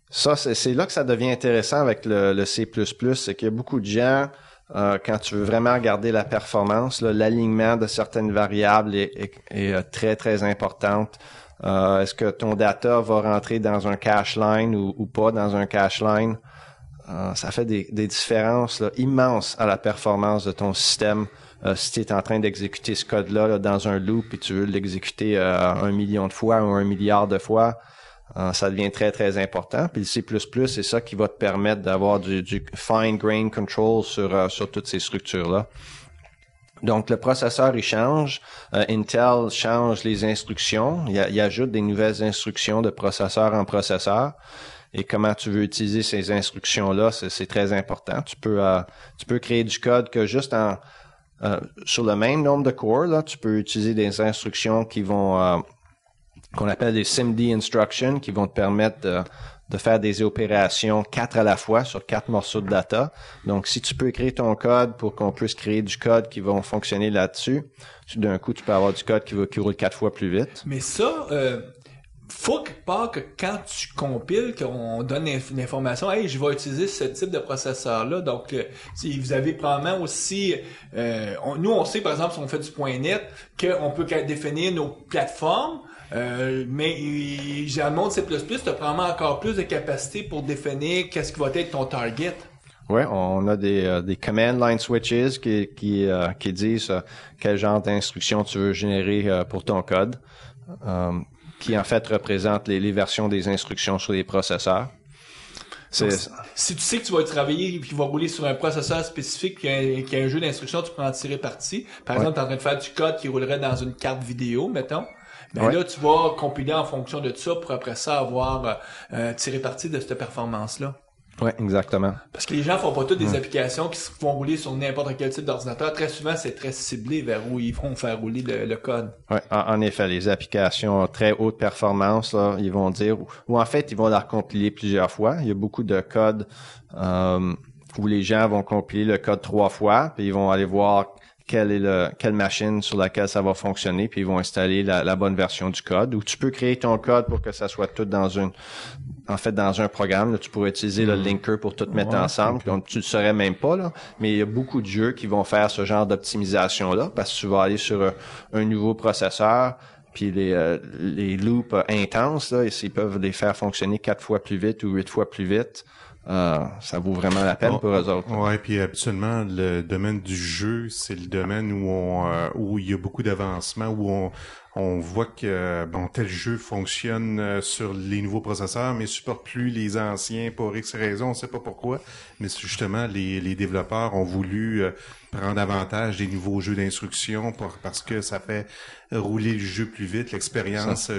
S5: ça, c'est là que ça devient intéressant avec le C++, c'est qu'il y a beaucoup de gens, quand tu veux vraiment regarder la performance, là, l'alignement de certaines variables est très, très importante. Est-ce que ton data va rentrer dans un cache line ou pas dans un cache line? Ça fait des différences là, immenses à la performance de ton système. Si tu es en train d'exécuter ce code-là là, dans un loop et tu veux l'exécuter 1 million de fois ou 1 milliard de fois, ça devient très, très important. Puis le C++, c'est ça qui va te permettre d'avoir du fine-grained control sur toutes ces structures-là. Donc, le processeur, il change. Intel change les instructions. Il ajoute des nouvelles instructions de processeur en processeur. Et comment tu veux utiliser ces instructions-là, c'est très important. Tu peux créer du code que juste sur le même nombre de cores, là, tu peux utiliser des instructions qui vont qu'on appelle des SIMD instructions, qui vont te permettre de faire des opérations 4 à la fois sur 4 morceaux de data. Donc, si tu peux créer ton code pour qu'on puisse créer du code qui va fonctionner là-dessus, d'un coup, tu peux avoir du code qui roule 4 fois plus vite.
S3: Mais ça, faut quelque part que quand tu compiles, qu'on donne l'information, hey, je vais utiliser ce type de processeur-là. Donc, si vous avez probablement aussi, nous, on sait, par exemple, si on fait du .NET, qu'on peut définir nos plateformes, mais dans le monde C++, tu as probablement encore plus de capacité pour définir qu'est-ce qui va être ton target.
S5: Ouais, on a des command line switches qui disent quel genre d'instructions tu veux générer pour ton code. Qui en fait représente les versions des instructions sur les processeurs.
S3: Donc, si tu sais que tu vas travailler et qu'il va rouler sur un processeur spécifique qui a un jeu d'instructions, tu peux en tirer parti. Par exemple, tu es en train de faire du code qui roulerait dans une carte vidéo, mettons. Ben là, tu vas compiler en fonction de ça pour après ça avoir tiré parti de cette performance-là.
S5: Oui, exactement.
S3: Parce que les gens font pas toutes des applications qui vont rouler sur n'importe quel type d'ordinateur. Très souvent, c'est très ciblé vers où ils vont faire rouler le code.
S5: Oui, en effet, les applications très haute performance, là, ils vont dire, ou en fait, ils vont la compiler plusieurs fois. Il y a beaucoup de codes où les gens vont compiler le code 3 fois, puis ils vont aller voir quelle machine sur laquelle ça va fonctionner, puis ils vont installer la bonne version du code. Ou tu peux créer ton code pour que ça soit tout dans un programme. Là, tu pourrais utiliser le linker pour tout mettre ensemble. Donc, tu le saurais même pas, là. Mais il y a beaucoup de jeux qui vont faire ce genre d'optimisation-là, parce que tu vas aller sur un nouveau processeur, puis les loops intenses, là, ils peuvent les faire fonctionner 4 fois plus vite ou 8 fois plus vite. Ça vaut vraiment la peine pour eux autres.
S2: Ouais, puis habituellement le domaine du jeu, c'est le domaine où il y a beaucoup d'avancement, où on voit que tel jeu fonctionne sur les nouveaux processeurs, mais supporte plus les anciens pour X raisons, on sait pas pourquoi. Mais c'est justement, les développeurs ont voulu prendre avantage des nouveaux jeux d'instruction parce que ça fait rouler le jeu plus vite, l'expérience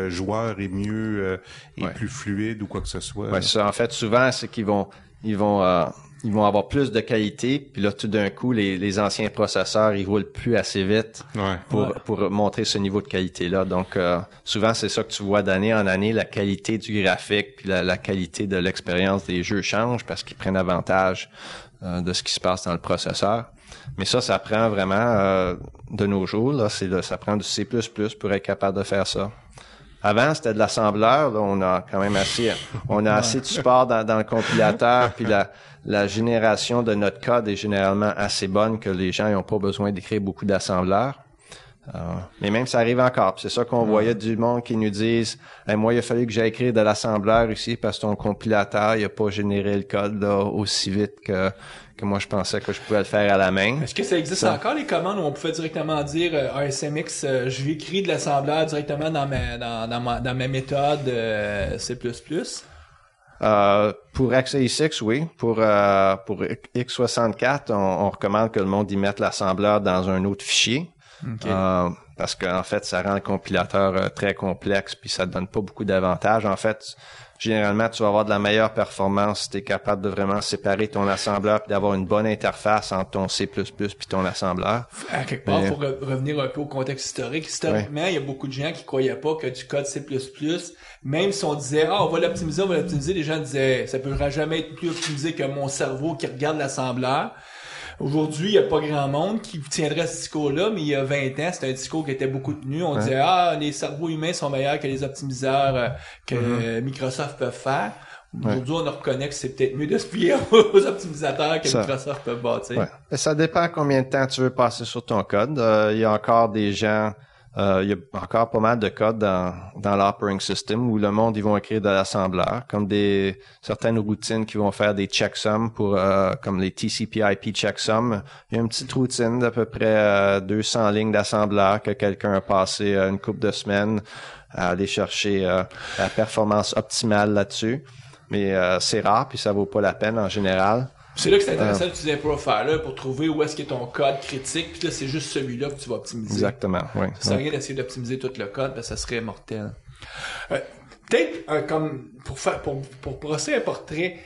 S2: joueur est mieux est plus fluide ou quoi que ce soit.
S5: Ouais, ça, en fait, souvent, c'est qu'ils vont avoir plus de qualité, puis là, tout d'un coup, les anciens processeurs, ils roulent plus assez vite pour montrer ce niveau de qualité-là. Donc, souvent, c'est ça que tu vois d'année en année, la qualité du graphique, puis la qualité de l'expérience des jeux change parce qu'ils prennent avantage de ce qui se passe dans le processeur. Mais ça prend vraiment, de nos jours, là, ça prend du C++ pour être capable de faire ça. Avant, c'était de l'assembleur. Là, on a quand même assez de support dans le compilateur, puis la génération de notre code est généralement assez bonne que les gens n'ont pas besoin d'écrire beaucoup d'assembleurs. Mais même ça arrive encore. Puis c'est ça qu'on voyait du monde qui nous disent hey, moi, il a fallu que j'aille écrire de l'assembleur ici parce que ton compilateur, il a pas généré le code là aussi vite que moi je pensais que je pouvais le faire à la main.
S3: Est-ce que ça existe encore les commandes où on pouvait directement dire ASMX, je vais écrire de l'assembleur directement dans ma méthode C++?
S5: Pour x86, oui. Pour x64, on recommande que le monde y mette l'assembleur dans un autre fichier. Okay. Parce qu'en fait, ça rend le compilateur très complexe puis ça te donne pas beaucoup d'avantages. En fait, généralement, tu vas avoir de la meilleure performance si tu es capable de vraiment séparer ton assembleur puis d'avoir une bonne interface entre ton C++ puis ton assembleur.
S3: À quelque part, pour revenir un peu au contexte historique, historiquement, il y a beaucoup de gens qui croyaient pas que du code C++, même si on disait on va l'optimiser, les gens disaient ça pourra jamais être plus optimisé que mon cerveau qui regarde l'assembleur. Aujourd'hui, il n'y a pas grand monde qui tiendrait ce discours-là, mais il y a 20 ans, c'était un discours qui était beaucoup tenu. On disait, les cerveaux humains sont meilleurs que les optimiseurs que Microsoft peuvent faire. Aujourd'hui, on reconnaît que c'est peut-être mieux de se fier aux optimisateurs que Microsoft peuvent bâtir.
S5: Ouais. Ça dépend combien de temps tu veux passer sur ton code. Il y a encore des gens... il y a encore pas mal de code dans l'operating system où le monde, ils vont écrire de l'assembleur, comme certaines routines qui vont faire des checksums pour, comme les TCP/IP checksums. Il y a une petite routine d'à peu près 200 lignes d'assembleur que quelqu'un a passé une couple de semaines à aller chercher la performance optimale là-dessus. Mais c'est rare, puis ça vaut pas la peine en général.
S3: C'est là que c'est intéressant d'utiliser un profiler pour trouver où est-ce qu'est ton code critique, puis là, c'est juste celui-là que tu vas optimiser.
S5: Exactement, oui.
S3: Ça sert à rien d'essayer d'optimiser tout le code, parce que ça serait mortel. Peut-être, comme, pour brosser un portrait,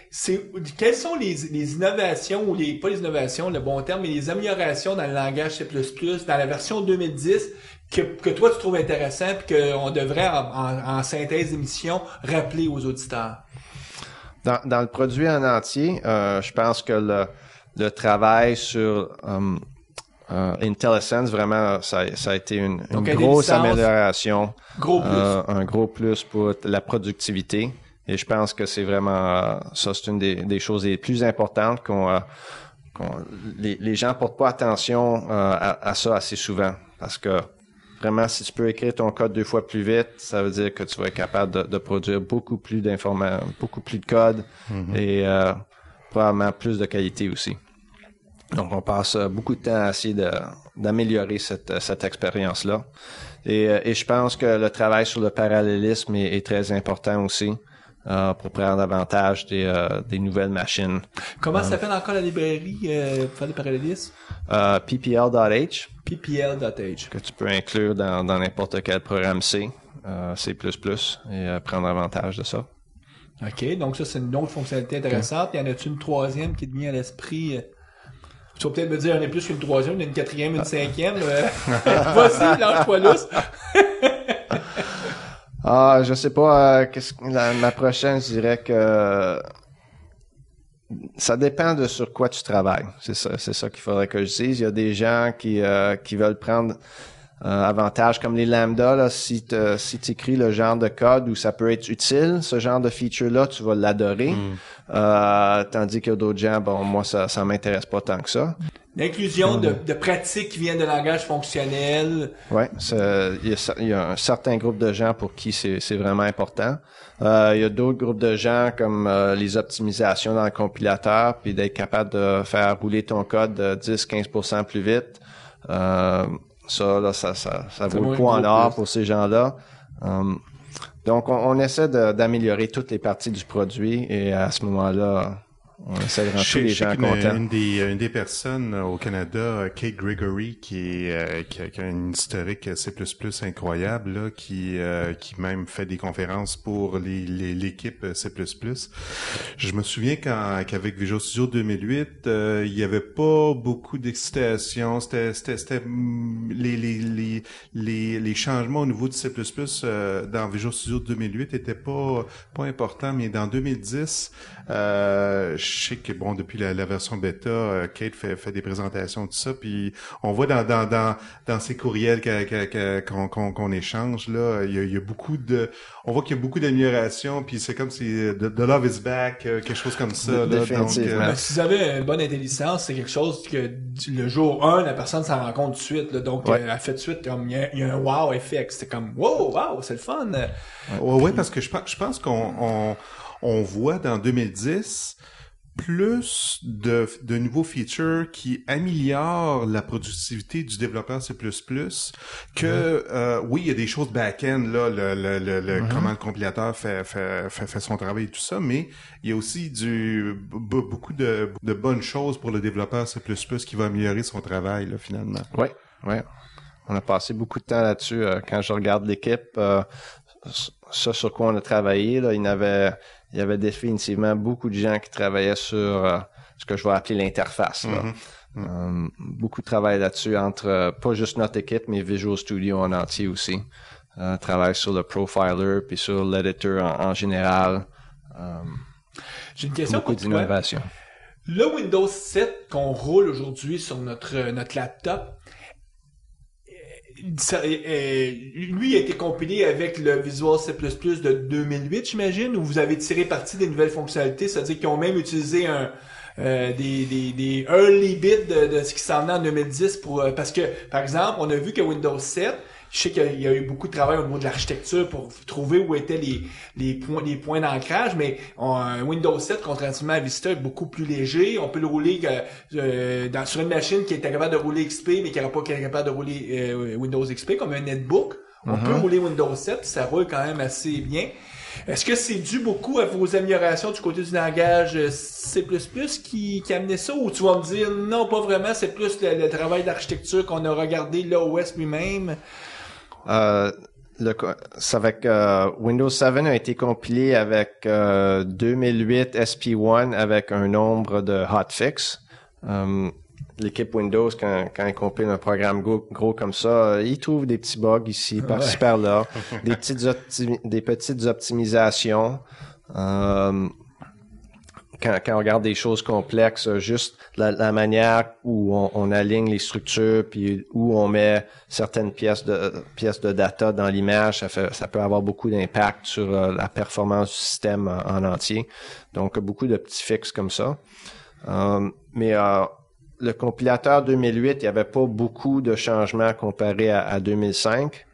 S3: quelles sont les innovations, ou pas les innovations, le bon terme, mais les améliorations dans le langage C++, dans la version 2010, que toi tu trouves intéressant, puis qu'on devrait, en synthèse d'émission, rappeler aux auditeurs?
S5: Dans le produit en entier, je pense que le travail sur IntelliSense, vraiment, ça a été une grosse amélioration. Un gros plus pour la productivité. Et je pense que c'est vraiment ça, c'est une des choses les plus importantes les gens portent pas attention à ça assez souvent. Parce que vraiment, si tu peux écrire ton code 2 fois plus vite, ça veut dire que tu vas être capable de produire beaucoup plus d'informations, beaucoup plus de code et probablement plus de qualité aussi. Donc, on passe beaucoup de temps à essayer d'améliorer cette expérience-là. Et je pense que le travail sur le parallélisme est très important aussi pour prendre avantage des nouvelles machines.
S3: Comment s'appelle encore la librairie pour faire le parallélisme?
S5: PPL.H.
S3: PPL.H.
S5: Que tu peux inclure dans n'importe quel programme C, C++, et prendre avantage de ça.
S3: OK, donc ça, c'est une autre fonctionnalité intéressante. Il y en a-tu une troisième qui te vient à l'esprit? Tu vas peut-être me dire, il y en a plus qu'une troisième, il y en a une quatrième, une cinquième. Vas-y, lâche-toi lousse.
S5: Je sais pas, ma prochaine, je dirais que ça dépend de sur quoi tu travailles. C'est ça qu'il faudrait que je dise. Il y a des gens qui veulent prendre avantage comme les lambda, là, si tu écris le genre de code où ça peut être utile, ce genre de feature-là, tu vas l'adorer. Tandis que d'autres gens, moi, ça m'intéresse pas tant que ça.
S3: L'inclusion de pratiques qui viennent de langage fonctionnel.
S5: Ouais, il y a un certain groupe de gens pour qui c'est vraiment important. Il y a d'autres groupes de gens comme les optimisations dans le compilateur, puis d'être capable de faire rouler ton code de 10-15% plus vite. Ça vaut le coup en or pour ces gens-là. Donc, on essaie d'améliorer toutes les parties du produit et à ce moment-là, on essaie de rendre tous les gens contents.
S2: Une des personnes au Canada, Kate Gregory, qui a une historique C++ incroyable, là, qui même fait des conférences pour l'équipe C++. Je me souviens qu'avec Visual Studio 2008, il y avait pas beaucoup d'excitation. C'était les changements au niveau du C++ dans Visual Studio 2008 étaient pas importants, mais dans 2010, je sais que bon, depuis la version bêta, Kate fait des présentations de ça, puis on voit dans ses courriels qu'on échange là, il y a beaucoup on voit qu'il y a beaucoup d'améliorations, puis c'est comme si the love is back, quelque chose comme ça.
S5: Définitivement.
S2: Là, donc,
S3: si vous avez une bonne intelligence, c'est quelque chose que le jour 1, la personne s'en rend compte tout de suite. Là, donc, elle fait tout de suite comme il y a un wow effect. C'est comme wow, c'est le fun.
S2: Ouais, parce que je pense qu'on voit dans 2010 plus de nouveaux features qui améliorent la productivité du développeur C++ que oui, il y a des choses back-end là, comment le compilateur fait son travail et tout ça, mais il y a aussi beaucoup de bonnes choses pour le développeur C++ qui va améliorer son travail là finalement.
S5: Oui. On a passé beaucoup de temps là-dessus. Quand je regarde l'équipe, ça sur quoi on a travaillé, là, il y avait définitivement beaucoup de gens qui travaillaient sur ce que je vais appeler l'interface. Beaucoup de travail là-dessus entre pas juste notre équipe, mais Visual Studio en entier aussi. Travaille sur le profiler puis sur l'editor en général.
S3: J'ai une question
S5: beaucoup d'innovation.
S3: Le Windows 7 qu'on roule aujourd'hui sur notre laptop, lui a été compilé avec le Visual C++ de 2008, j'imagine, où vous avez tiré parti des nouvelles fonctionnalités, c'est-à-dire qu'ils ont même utilisé des early bits de ce qui s'en venait en 2010 parce que, par exemple, on a vu que Windows 7, je sais qu'il y a eu beaucoup de travail au niveau de l'architecture pour trouver où étaient les points d'ancrage, mais Windows 7, contrairement à Vista, est beaucoup plus léger. On peut le rouler sur une machine qui était capable de rouler XP, mais qui n'était pas capable de rouler Windows XP, comme un netbook. On peut rouler Windows 7, puis ça roule quand même assez bien. Est-ce que c'est dû beaucoup à vos améliorations du côté du langage C++ qui amenait ça, ou tu vas me dire non, pas vraiment, c'est plus le travail d'architecture qu'on a regardé l'OS lui-même?
S5: Windows 7 a été compilé avec 2008 SP1 avec un nombre de hotfix. L'équipe Windows, quand il compile un programme gros comme ça, il trouve des petits bugs ici, par-ci, par-là, des petites optimisations. Quand on regarde des choses complexes, juste la manière où on aligne les structures puis où on met certaines pièces de data dans l'image, ça peut avoir beaucoup d'impact sur la performance du système en entier. Donc, beaucoup de petits fixes comme ça. Mais le compilateur 2008, il n'y avait pas beaucoup de changements comparé à 2005.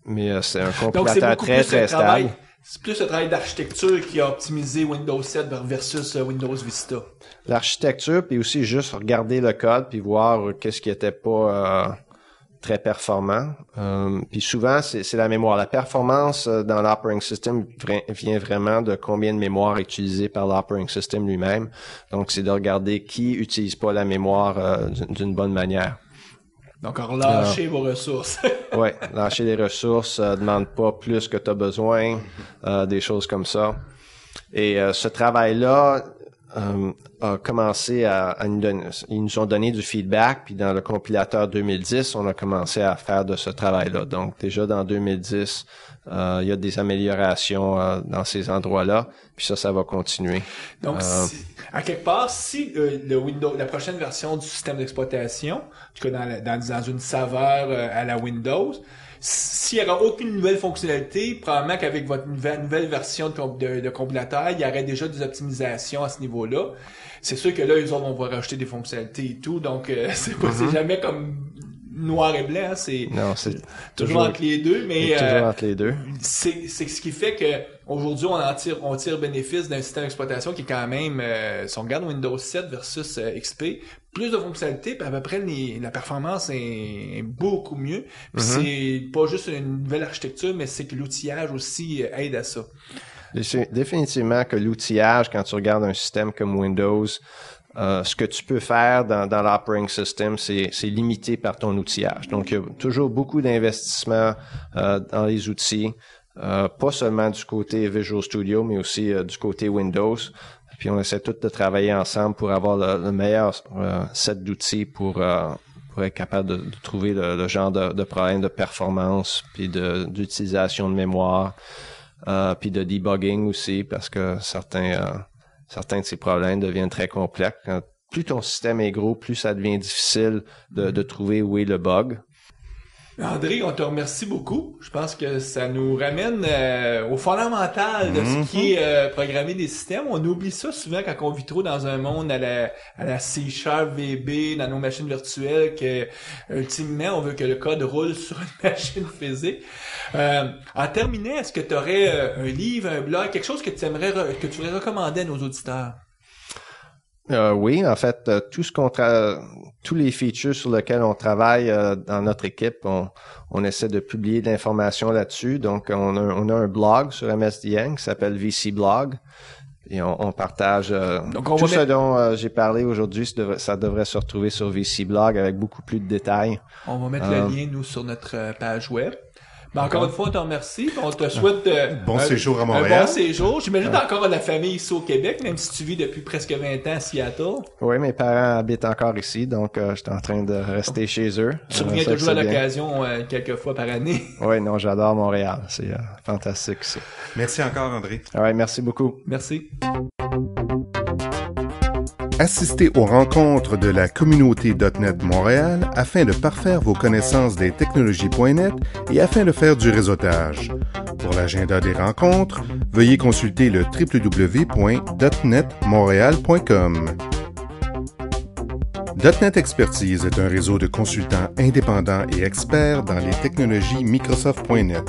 S5: Mais c'est un compilateur très stable.
S3: C'est plus le travail d'architecture qui a optimisé Windows 7 versus Windows Vista.
S5: L'architecture, puis aussi juste regarder le code puis voir qu'est-ce qui était pas très performant. Puis souvent, c'est la mémoire. La performance dans l'operating system vient vraiment de combien de mémoire est utilisée par l'operating system lui-même. Donc, c'est de regarder qui utilise pas la mémoire d'une bonne manière.
S3: Donc, relâchez vos ressources.
S5: Oui, lâcher les ressources, demande pas plus que tu as besoin, des choses comme ça. Et ce travail-là a commencé à nous donner, ils nous ont donné du feedback, puis dans le compilateur 2010, on a commencé à faire de ce travail-là. Donc, déjà dans 2010, il y a des améliorations dans ces endroits-là, puis ça va continuer.
S3: Donc, à quelque part, si la prochaine version du système d'exploitation, en tout cas dans une saveur à la Windows, s'il n'y aura aucune nouvelle fonctionnalité, probablement qu'avec votre nouvelle version de compilateur, il y aurait déjà des optimisations à ce niveau-là. C'est sûr que là, ils autres vont rajouter des fonctionnalités et tout, donc c'est jamais comme noir et blanc, c'est toujours entre les deux, mais
S5: toujours entre les deux.
S3: C'est ce qui fait que aujourd'hui on tire bénéfice d'un système d'exploitation qui est quand même si on regarde Windows 7 versus XP, plus de fonctionnalités, puis à peu près la performance est beaucoup mieux. Puis c'est pas juste une nouvelle architecture, mais c'est que l'outillage aussi aide à ça.
S5: Définitivement que l'outillage, quand tu regardes un système comme Windows, ce que tu peux faire dans l'operating system, c'est limité par ton outillage. Donc, il y a toujours beaucoup d'investissements dans les outils, pas seulement du côté Visual Studio, mais aussi du côté Windows. Puis, on essaie tous de travailler ensemble pour avoir le meilleur set d'outils pour être capable de trouver le genre de problème de performance, puis d'utilisation de mémoire, puis de debugging aussi, parce que certains de ces problèmes deviennent très complexes. Plus ton système est gros, plus ça devient difficile de trouver où est le bug.
S3: André, on te remercie beaucoup. Je pense que ça nous ramène au fondamental de ce qui est programmer des systèmes. On oublie ça souvent quand on vit trop dans un monde à la C# VB, dans nos machines virtuelles, que ultimement, on veut que le code roule sur une machine physique. En terminant, est-ce que tu aurais un livre, un blog, quelque chose que tu voudrais recommander à nos auditeurs?
S5: Oui, en fait, tous les features sur lesquels on travaille dans notre équipe, on essaie de publier de l'information là-dessus. Donc, on a un blog sur MSDN qui s'appelle VC Blog. Et on partage tout ce dont j'ai parlé aujourd'hui, ça devrait se retrouver sur VC Blog avec beaucoup plus de détails.
S3: On va mettre le lien, nous, sur notre page web. Ben, encore une fois, on te remercie. On te souhaite
S2: bon séjour à Montréal.
S3: Un bon séjour. J'imagine encore la famille ici au Québec, même si tu vis depuis presque 20 ans à Seattle.
S5: Oui, mes parents habitent encore ici, donc je suis en train de rester chez eux.
S3: Tu reviens toujours à l'occasion quelques fois par année.
S5: Oui, non, j'adore Montréal. C'est fantastique ici.
S2: Merci encore, André.
S5: Ouais, merci beaucoup.
S3: Merci.
S2: Assistez aux rencontres de la communauté .NET Montréal afin de parfaire vos connaissances des technologies.net et afin de faire du réseautage. Pour l'agenda des rencontres, veuillez consulter le www.netmontreal.com. .NET Expertise est un réseau de consultants indépendants et experts dans les technologies Microsoft.net.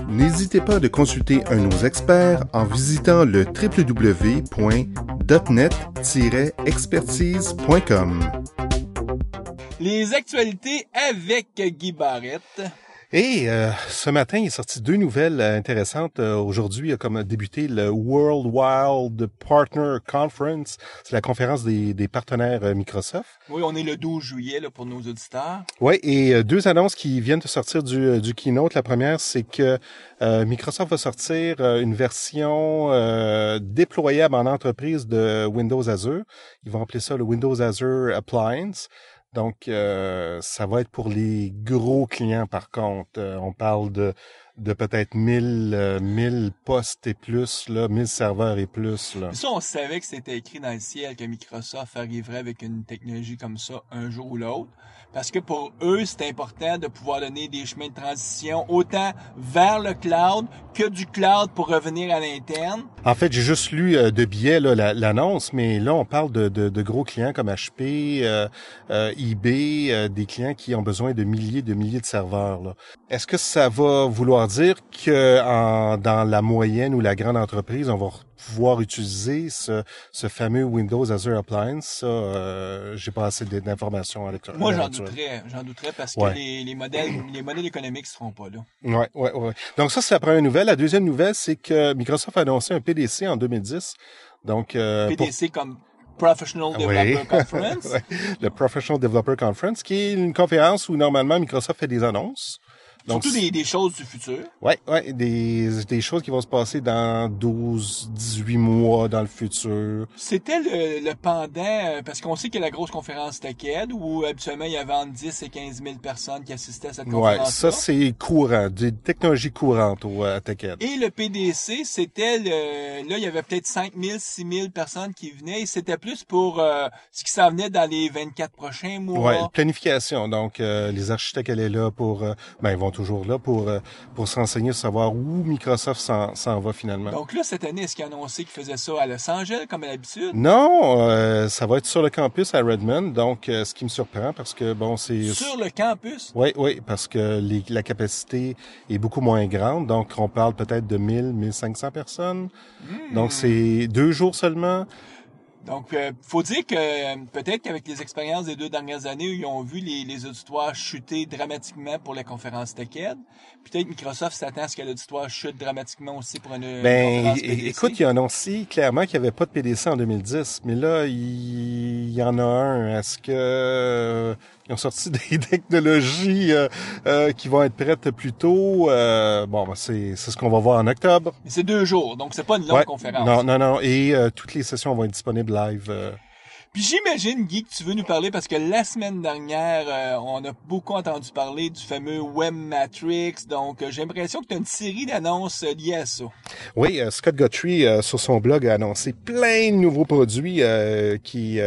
S2: N'hésitez pas de consulter un de nos experts en visitant le www.net-expertise.com.
S3: Les actualités avec Guy Barrette.
S2: Et ce matin, il est sorti 2 nouvelles intéressantes. Aujourd'hui, il a comme débuté le World Wide Partner Conference. C'est la conférence des partenaires Microsoft.
S3: Oui, on est le 12 juillet là, pour nos auditeurs.
S2: Oui, et 2 annonces qui viennent de sortir du keynote. La première, c'est que Microsoft va sortir une version déployable en entreprise de Windows Azure. Ils vont appeler ça le Windows Azure Appliance. Donc, ça va être pour les gros clients, par contre. On parle de peut-être 1000 postes et plus, là, 1000 serveurs et plus, là.
S3: Ça, on savait que c'était écrit dans le ciel que Microsoft arriverait avec une technologie comme ça un jour ou l'autre. Parce que pour eux, c'est important de pouvoir donner des chemins de transition autant vers le cloud que du cloud pour revenir à l'interne.
S2: En fait, j'ai juste lu de biais là, l'annonce, mais là, on parle de gros clients comme HP, eBay, des clients qui ont besoin de milliers de serveurs, là. Est-ce que ça va vouloir dire que dans la moyenne ou la grande entreprise, on va pouvoir utiliser ce fameux Windows Azure Appliance? Ça, j'ai pas assez d'informations à l'école.
S3: Moi, j'en douterais parce que les modèles économiques seront pas là.
S2: Ouais. Donc ça, c'est la première nouvelle. La deuxième nouvelle, c'est que Microsoft a annoncé un PDC en 2010. Donc
S3: PDC comme Professional Developer Conference.
S2: Le Professional Developer Conference, qui est une conférence où normalement Microsoft fait des annonces.
S3: Donc, surtout des choses du futur.
S2: Ouais, des choses qui vont se passer dans 12-18 mois dans le futur.
S3: C'était le pendant, parce qu'on sait qu'il y a la grosse conférence TechEd, où habituellement il y avait entre 10 et 15 000 personnes qui assistaient à cette conférence-là.
S2: Ouais, ça c'est courant, des technologies courantes à TechEd.
S3: Et le PDC, c'était là il y avait peut-être 5 000, 6 000 personnes qui venaient, et c'était plus pour ce qui s'en venait dans les 24 prochains mois.
S2: Ouais, planification. Donc les architectes allaient là pour, ils vont
S4: toujours là pour se renseigner, savoir où Microsoft s'en va finalement.
S3: Donc là, cette année, est-ce qu'il a annoncé qu'il faisait ça à Los Angeles, comme à l'habitude?
S4: Non, ça va être sur le campus à Redmond, donc ce qui me surprend parce que bon, c'est...
S3: Sur le campus?
S4: Oui, parce que la capacité est beaucoup moins grande, donc on parle peut-être de 1500 personnes. Donc c'est 2 jours seulement.
S3: Donc, faut dire que peut-être qu'avec les expériences des 2 dernières années où ils ont vu les auditoires chuter dramatiquement pour la conférence TechEd, peut-être Microsoft s'attend à ce que l'auditoire chute dramatiquement aussi pour une conférence PDC.
S4: Écoute, ils ont annoncé clairement qu'il n'y avait pas de PDC en 2010, mais là, il y en a un. Est-ce que ils ont sorti des technologies qui vont être prêtes plus tôt? C'est ce qu'on va voir en octobre.
S3: Mais c'est 2 jours, donc c'est pas une longue conférence.
S4: Non. Et toutes les sessions vont être disponibles live.
S3: Puis j'imagine, Guy, que tu veux nous parler parce que la semaine dernière, on a beaucoup entendu parler du fameux Web Matrix. Donc, j'ai l'impression que tu as une série d'annonces liées à ça.
S4: Oui, Scott Guthrie, sur son blog, a annoncé plein de nouveaux produits qui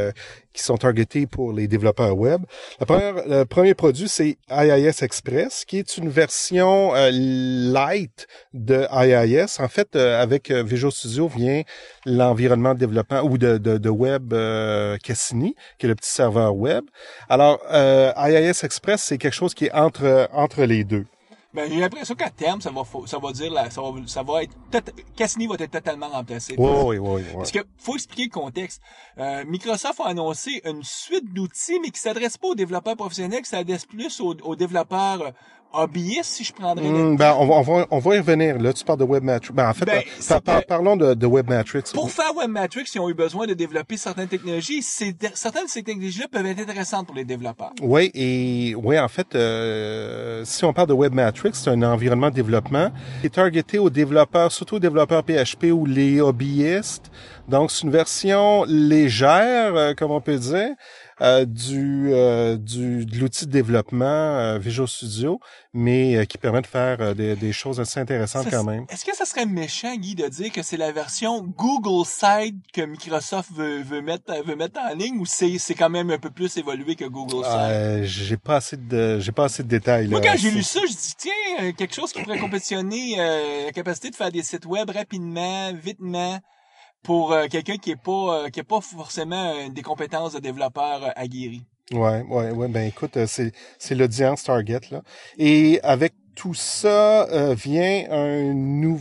S4: sont targetés pour les développeurs web. Le premier produit, c'est IIS Express, qui est une version light de IIS. En fait, avec Visual Studio vient l'environnement de développement ou de web Cassini, qui est le petit serveur web. Alors, IIS Express, c'est quelque chose qui est entre les deux.
S3: Ben, j'ai l'impression qu'à terme, ça va être, Cassini va être totalement remplacé.
S4: Oui.
S3: Parce que, faut expliquer le contexte. Microsoft a annoncé une suite d'outils, mais qui s'adresse pas aux développeurs professionnels, qui s'adresse plus aux développeurs hobbyistes, si je prendrais le temps.
S4: On va y revenir. Là, tu parles de Web Matrix. En fait, parlons de Web Matrix.
S3: Pour faire Web Matrix, ils ont eu besoin de développer certaines technologies. Certaines de ces technologies-là peuvent être intéressantes pour les développeurs.
S4: Oui, en fait, si on parle de Web Matrix, c'est un environnement de développement qui est targeté aux développeurs, surtout aux développeurs PHP ou les hobbyistes. Donc, c'est une version légère, comme on peut dire, de l'outil de développement Visual Studio, mais qui permet de faire des choses assez intéressantes quand même.
S3: Est-ce que ça serait méchant, Guy, de dire que c'est la version Google Side que Microsoft veut mettre en ligne, ou c'est quand même un peu plus évolué que Google Side?
S4: J'ai pas assez de détails.
S3: Moi,
S4: là,
S3: quand j'ai lu ça, je dis tiens, quelque chose qui pourrait compétitionner la capacité de faire des sites web rapidement, vitement, pour quelqu'un qui est pas forcément des compétences de développeur aguerri.
S4: Ouais, ben écoute, c'est l'audience target là. Et avec tout ça vient une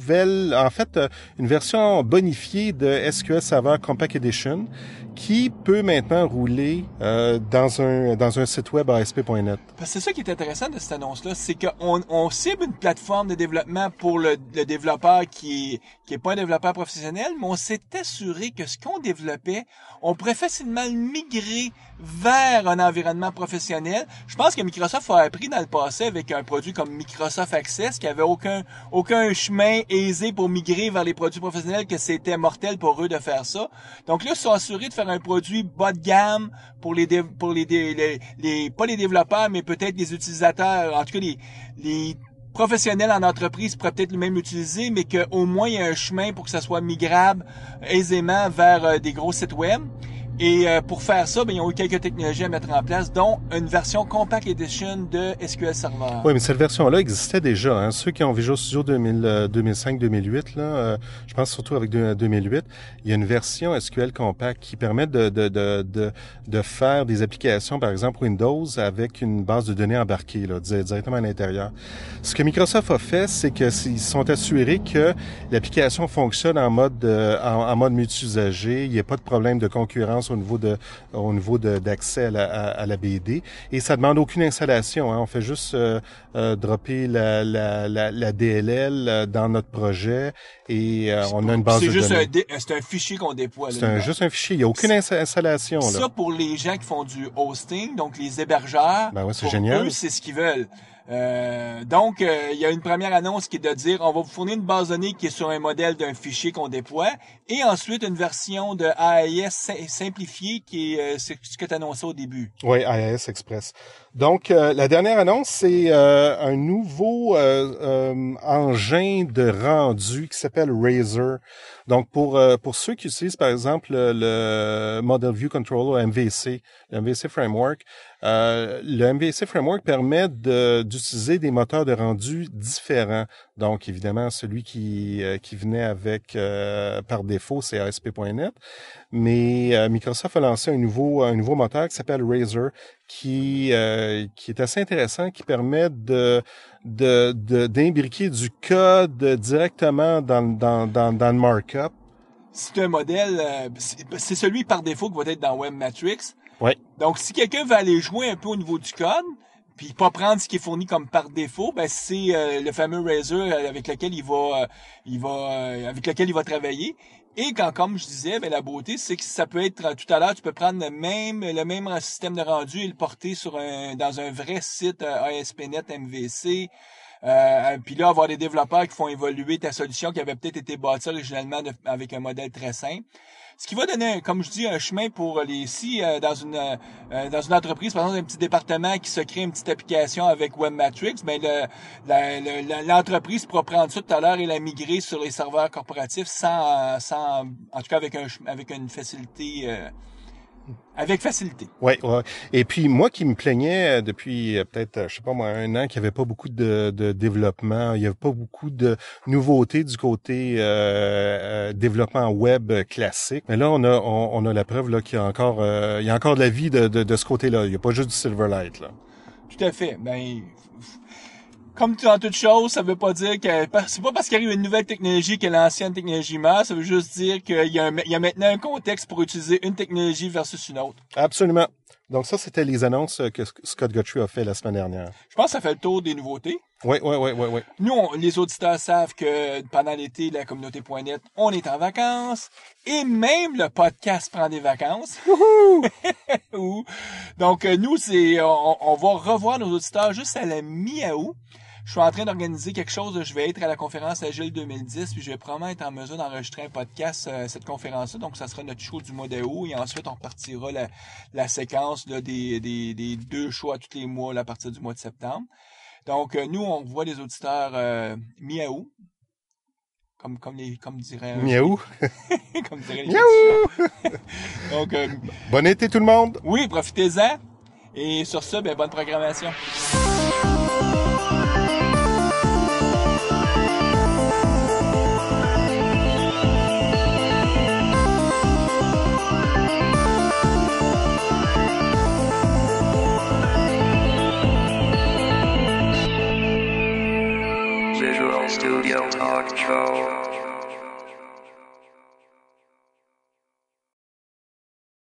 S4: version bonifiée de SQL Server Compact Edition qui peut maintenant rouler dans un site web ASP.NET.
S3: Parce que c'est ça qui est intéressant de cette annonce-là, c'est qu'on cible une plateforme de développement pour le développeur qui est pas un développeur professionnel, mais on s'est assuré que ce qu'on développait, on pourrait facilement le migrer vers un environnement professionnel. Je pense que Microsoft a appris dans le passé avec un produit comme Microsoft Access, qui avait aucun chemin aisé pour migrer vers les produits professionnels, que c'était mortel pour eux de faire ça. Donc là, ils sont assurés de faire un produit bas de gamme pour pas les développeurs, mais peut-être les utilisateurs, en tout cas les professionnels en entreprise pourraient peut-être le même utiliser, mais qu'au moins il y a un chemin pour que ça soit migrable aisément vers des gros sites web. Et pour faire ça, ils ont eu quelques technologies à mettre en place, dont une version Compact Edition de SQL Server.
S4: Oui, mais cette version-là existait déjà. Hein. Ceux qui ont Visual Studio 2005-2008, là, je pense surtout avec 2008, il y a une version SQL Compact qui permet de faire des applications, par exemple Windows, avec une base de données embarquée là, directement à l'intérieur. Ce que Microsoft a fait, c'est qu'ils sont assurés que l'application fonctionne en mode multi-usager. Il n'y a pas de problème de concurrence au niveau d'accès à la BD, et ça demande aucune installation. Hein. On fait juste dropper la DLL dans notre projet et on a une base de données.
S3: C'est un fichier qu'on déploie.
S4: C'est juste un fichier. Il n'y a aucune installation. Là.
S3: Ça, pour les gens qui font du hosting, donc les hébergeurs,
S4: ben ouais, c'est
S3: pour
S4: génial.
S3: eux, c'est ce qu'ils veulent. Donc, il y a une première annonce qui est de dire on va vous fournir une base de données qui est sur un modèle d'un fichier qu'on déploie, et ensuite une version de AIS simplifiée qui est ce que tu as annoncé au début.
S4: Oui, AIS Express. Donc, la dernière annonce, c'est un nouveau engin de rendu qui s'appelle Razor. Donc, pour ceux qui utilisent, par exemple, le Model View Controller MVC, le MVC Framework, le MVC Framework permet d'utiliser d'utiliser des moteurs de rendu différents. Donc, évidemment, celui qui venait avec par défaut, c'est ASP.NET. Mais Microsoft a lancé un nouveau moteur qui s'appelle Razor, qui est assez intéressant, qui permet d'imbriquer du code directement dans le markup.
S3: C'est un modèle, c'est celui par défaut qui va être dans Webmatrix.
S4: Oui.
S3: Donc, si quelqu'un veut aller jouer un peu au niveau du code, puis pas prendre ce qui est fourni comme par défaut, ben c'est le fameux Razor avec lequel il va travailler. Et comme je disais, ben la beauté, c'est que ça peut être tout à l'heure, tu peux prendre le même système de rendu et le porter dans un vrai site ASP.NET MVC. Puis là, avoir des développeurs qui font évoluer ta solution qui avait peut-être été bâtie originalement avec un modèle très simple. Ce qui va donner, comme je dis, un chemin pour dans une entreprise, par exemple, un petit département qui se crée une petite application avec Webmatrix, ben l'entreprise pourra prendre ça tout à l'heure et la migrer sur les serveurs corporatifs en tout cas avec une facilité. Avec facilité.
S4: Oui, ouais. Et puis moi qui me plaignais depuis peut-être, je sais pas moi, 1 an qu'il n'y avait pas beaucoup de développement, il n'y avait pas beaucoup de nouveautés du côté développement web classique. Mais là, on a la preuve là qu'il y a encore de la vie de ce côté-là. Il n'y a pas juste du Silverlight là.
S3: Tout à fait. Ben, comme dans toute chose, ça veut pas dire que c'est pas parce qu'il arrive une nouvelle technologie que l'ancienne technologie meurt. Ça veut juste dire qu'il y a maintenant un contexte pour utiliser une technologie versus une autre.
S4: Absolument. Donc ça, c'était les annonces que Scott Guthrie a fait la semaine dernière.
S3: Je pense que ça fait le tour des nouveautés.
S4: Oui.
S3: Nous, les auditeurs savent que pendant l'été, la communauté.net, on est en vacances. Et même le podcast prend des vacances. Donc, nous, on va revoir nos auditeurs juste à la mi-août. Je suis en train d'organiser quelque chose. Je vais être à la conférence Agile 2010, puis je vais probablement être en mesure d'enregistrer un podcast cette conférence-là. Donc, ça sera notre show du mois d'août. Et ensuite, on repartira la séquence là, des 2 shows à tous les mois là, à partir du mois de septembre. Donc, nous, on voit les auditeurs mi-août. Comme dirait...
S4: Miaou!
S3: Comme dirait les
S4: Miaou!
S3: Donc,
S4: bon été tout le monde!
S3: Oui, profitez-en. Et sur ça, ben, bonne programmation.
S1: Visual Studio Talk Show.